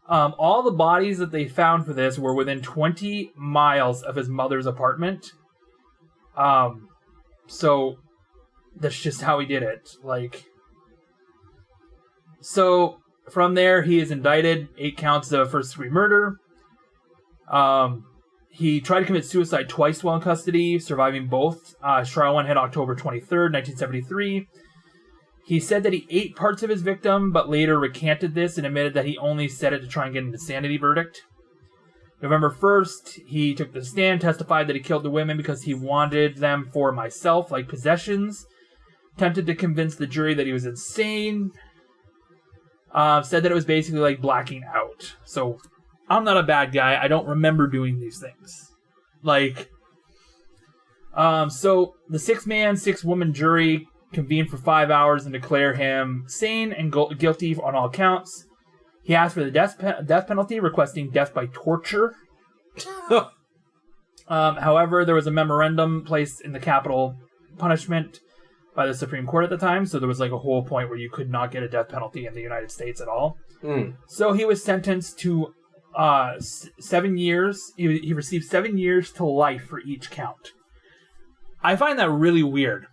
All the bodies that they found for this were within 20 miles of his mother's apartment. So that's just how he did it. So from there, he is indicted, 8 counts of first-degree murder. He tried to commit suicide twice while in custody, surviving both. His trial went ahead October 23rd, 1973. He said that he ate parts of his victim, but later recanted this and admitted that he only said it to try and get an insanity verdict. November 1st, he took the stand, testified that he killed the women because he wanted them for myself, like possessions. Attempted to convince the jury that he was insane. Said that it was basically like blacking out. So, I'm not a bad guy. I don't remember doing these things. So the 6-man, 6-woman jury convened for 5 hours and declared him sane and guilty on all counts. He asked for the death penalty, requesting death by torture. However, there was a memorandum placed in the capital punishment by the Supreme Court at the time, so there was a whole point where you could not get a death penalty in the United States at all. So he was sentenced to 7 years. He received 7 years to life for each count. I find that really weird.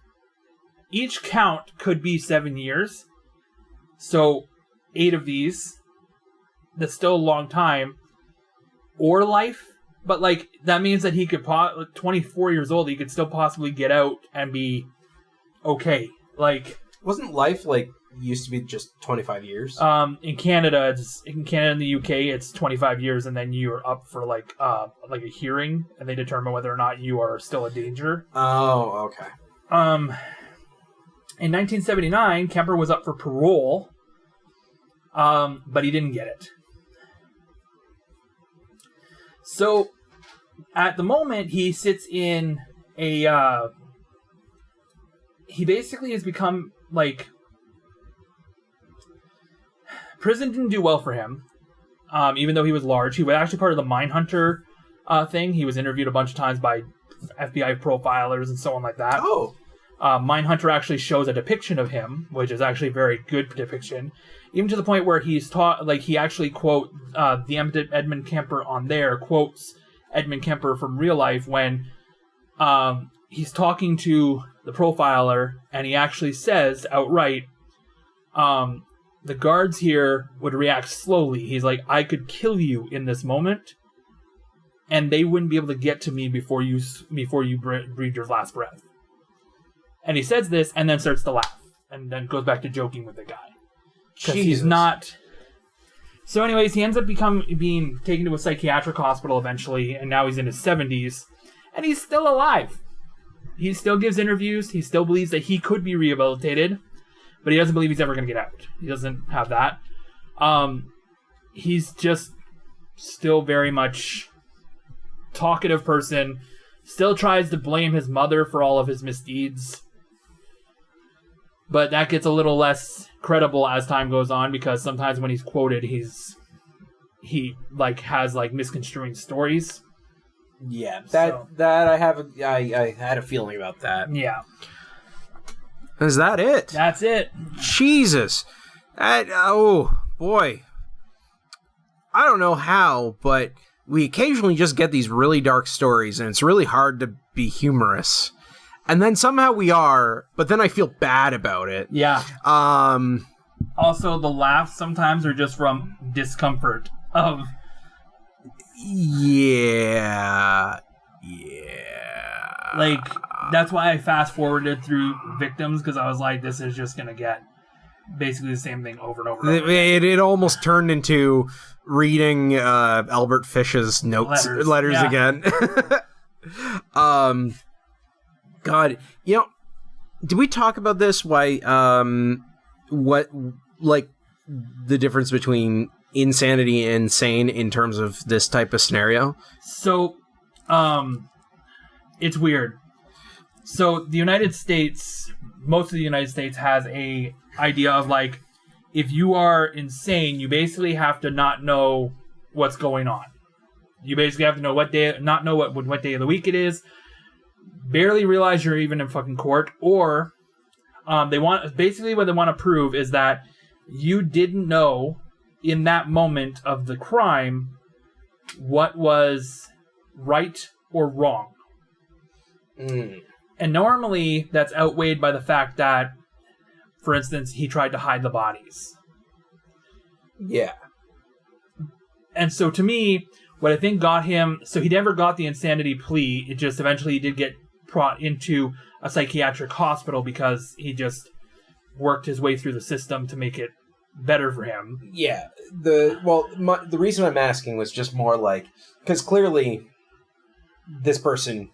Each count could be 7 years. So 8 of these, that's still a long time, or life. But that means that he could 24 years old, he could still possibly get out and be okay. Wasn't life used to be just 25 years? In Canada and the UK, it's 25 years, and then you're up for a hearing, and they determine whether or not you are still a danger. Oh, okay. In 1979, Kemper was up for parole, but he didn't get it. So, at the moment, he sits in a he basically has become prison didn't do well for him, even though he was large. He was actually part of the mine hunter thing. He was interviewed a bunch of times by FBI profilers and so on like that. Oh. Mindhunter actually shows a depiction of him, which is actually a very good depiction, even to the point where he's taught, like, he actually the Edmund Kemper on there quotes Edmund Kemper from real life when he's talking to the profiler, and he actually says outright, the guards here would react slowly. He's like, I could kill you in this moment, and they wouldn't be able to get to me before you breathe your last breath. And he says this, and then starts to laugh, and then goes back to joking with the guy. Because he's not... So anyways, he ends up being taken to a psychiatric hospital eventually, and now he's in his 70s, and he's still alive. He still gives interviews, he still believes that he could be rehabilitated, but he doesn't believe he's ever going to get out. He doesn't have that. He's just still very much talkative person, still tries to blame his mother for all of his misdeeds. But that gets a little less credible as time goes on, because sometimes when he's quoted, he has misconstruing stories. Yeah, I had a feeling about that. Yeah. Is that it? That's it. Jesus. Oh, boy. I don't know how, but we occasionally just get these really dark stories, and it's really hard to be humorous. And then somehow we are, but then I feel bad about it. Yeah. Also, the laughs sometimes are just from discomfort of... Yeah. Like, that's why I fast-forwarded through Victims, because I was like, this is just going to get basically the same thing over and over and over. It almost turned into reading Albert Fish's letters again. God, did we talk about this? Why, what, like, the difference between insanity and insane in terms of this type of scenario? So, it's weird. So, the United States, most of the United States has a idea of, like, if you are insane, you basically have to not know what's going on. You basically have to know what day of the week it is, barely realize you're even in fucking court, or what they want to prove is that you didn't know in that moment of the crime what was right or wrong. And normally that's outweighed by the fact that, for instance, he tried to hide the bodies. Yeah. And so to me, what I think got him... So he never got the insanity plea. It just eventually he did get brought into a psychiatric hospital because he just worked his way through the system to make it better for him. Yeah. The reason I'm asking was just more like... Because clearly this person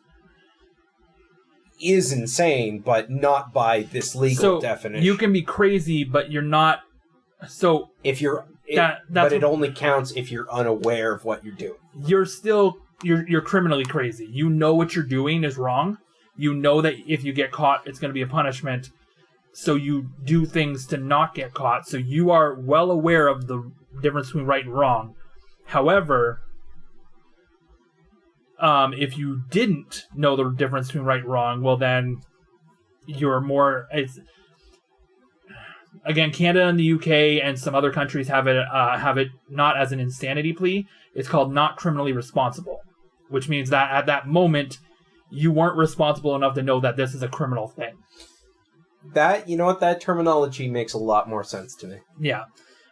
is insane, but not by this legal definition. You can be crazy, but you're not... So... If you're... but it only counts if you're unaware of what you're doing. You're still... You're criminally crazy. You know what you're doing is wrong. You know that if you get caught, it's going to be a punishment. So you do things to not get caught. So you are well aware of the difference between right and wrong. However, if you didn't know the difference between right and wrong, well then you're more... Again, Canada and the UK and some other countries have it not as an insanity plea. It's called not criminally responsible, which means that at that moment, you weren't responsible enough to know that this is a criminal thing. That, you know what, that terminology makes a lot more sense to me. Yeah.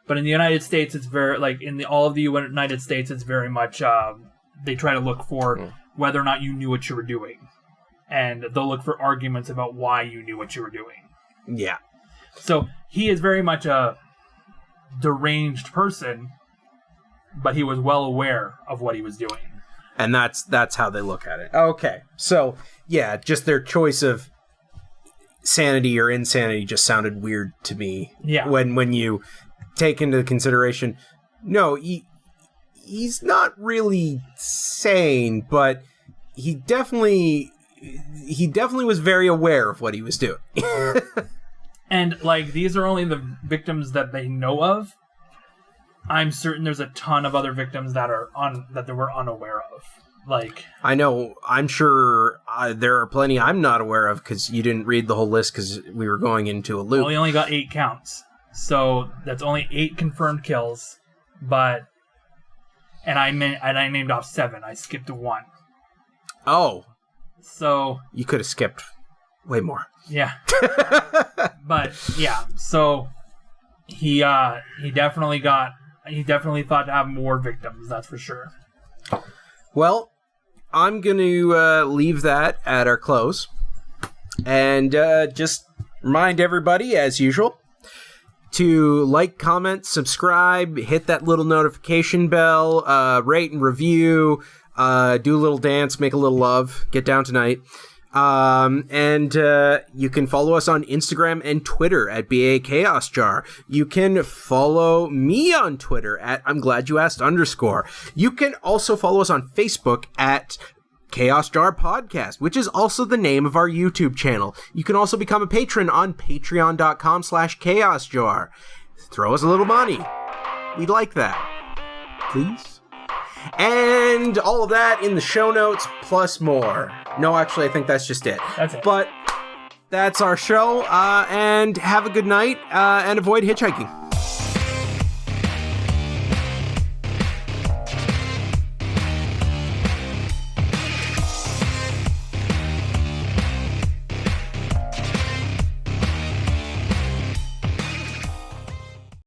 But in the United States, it's very, like, all of the United States, it's very much, they try to look for whether or not you knew what you were doing. And they'll look for arguments about why you knew what you were doing. Yeah. So he is very much a deranged person, but he was well aware of what he was doing. And that's how they look at it. Okay. So, yeah, just their choice of sanity or insanity just sounded weird to me. Yeah. When you take into consideration, no, he's not really sane, but he definitely was very aware of what he was doing. And, like, these are only the victims that they know of. I'm certain there's a ton of other victims that they were unaware of. Like, I know, I'm sure there are plenty I'm not aware of because you didn't read the whole list because we were going into a loop. Well, we only got 8 counts, so that's only 8 confirmed kills. But I named off 7. I skipped 1. Oh, so you could have skipped way more. Yeah, but yeah, so he definitely thought to have more victims. That's for sure. Well, I'm going to leave that at our close. And just remind everybody, as usual, to like, comment, subscribe, hit that little notification bell, rate and review, do a little dance, make a little love, get down tonight. And you can follow us on Instagram and Twitter at BA Chaos Jar. You can follow me on Twitter at I'm Glad You Asked _ You can also follow us on Facebook at Chaos Jar Podcast, which is also the name of our YouTube channel. You can also become a patron on patreon.com/chaosjar. Throw us a little money. We'd like that. Please? And all of that in the show notes, plus more. No, actually, I think that's just it. That's it. But that's our show, and have a good night, and avoid hitchhiking.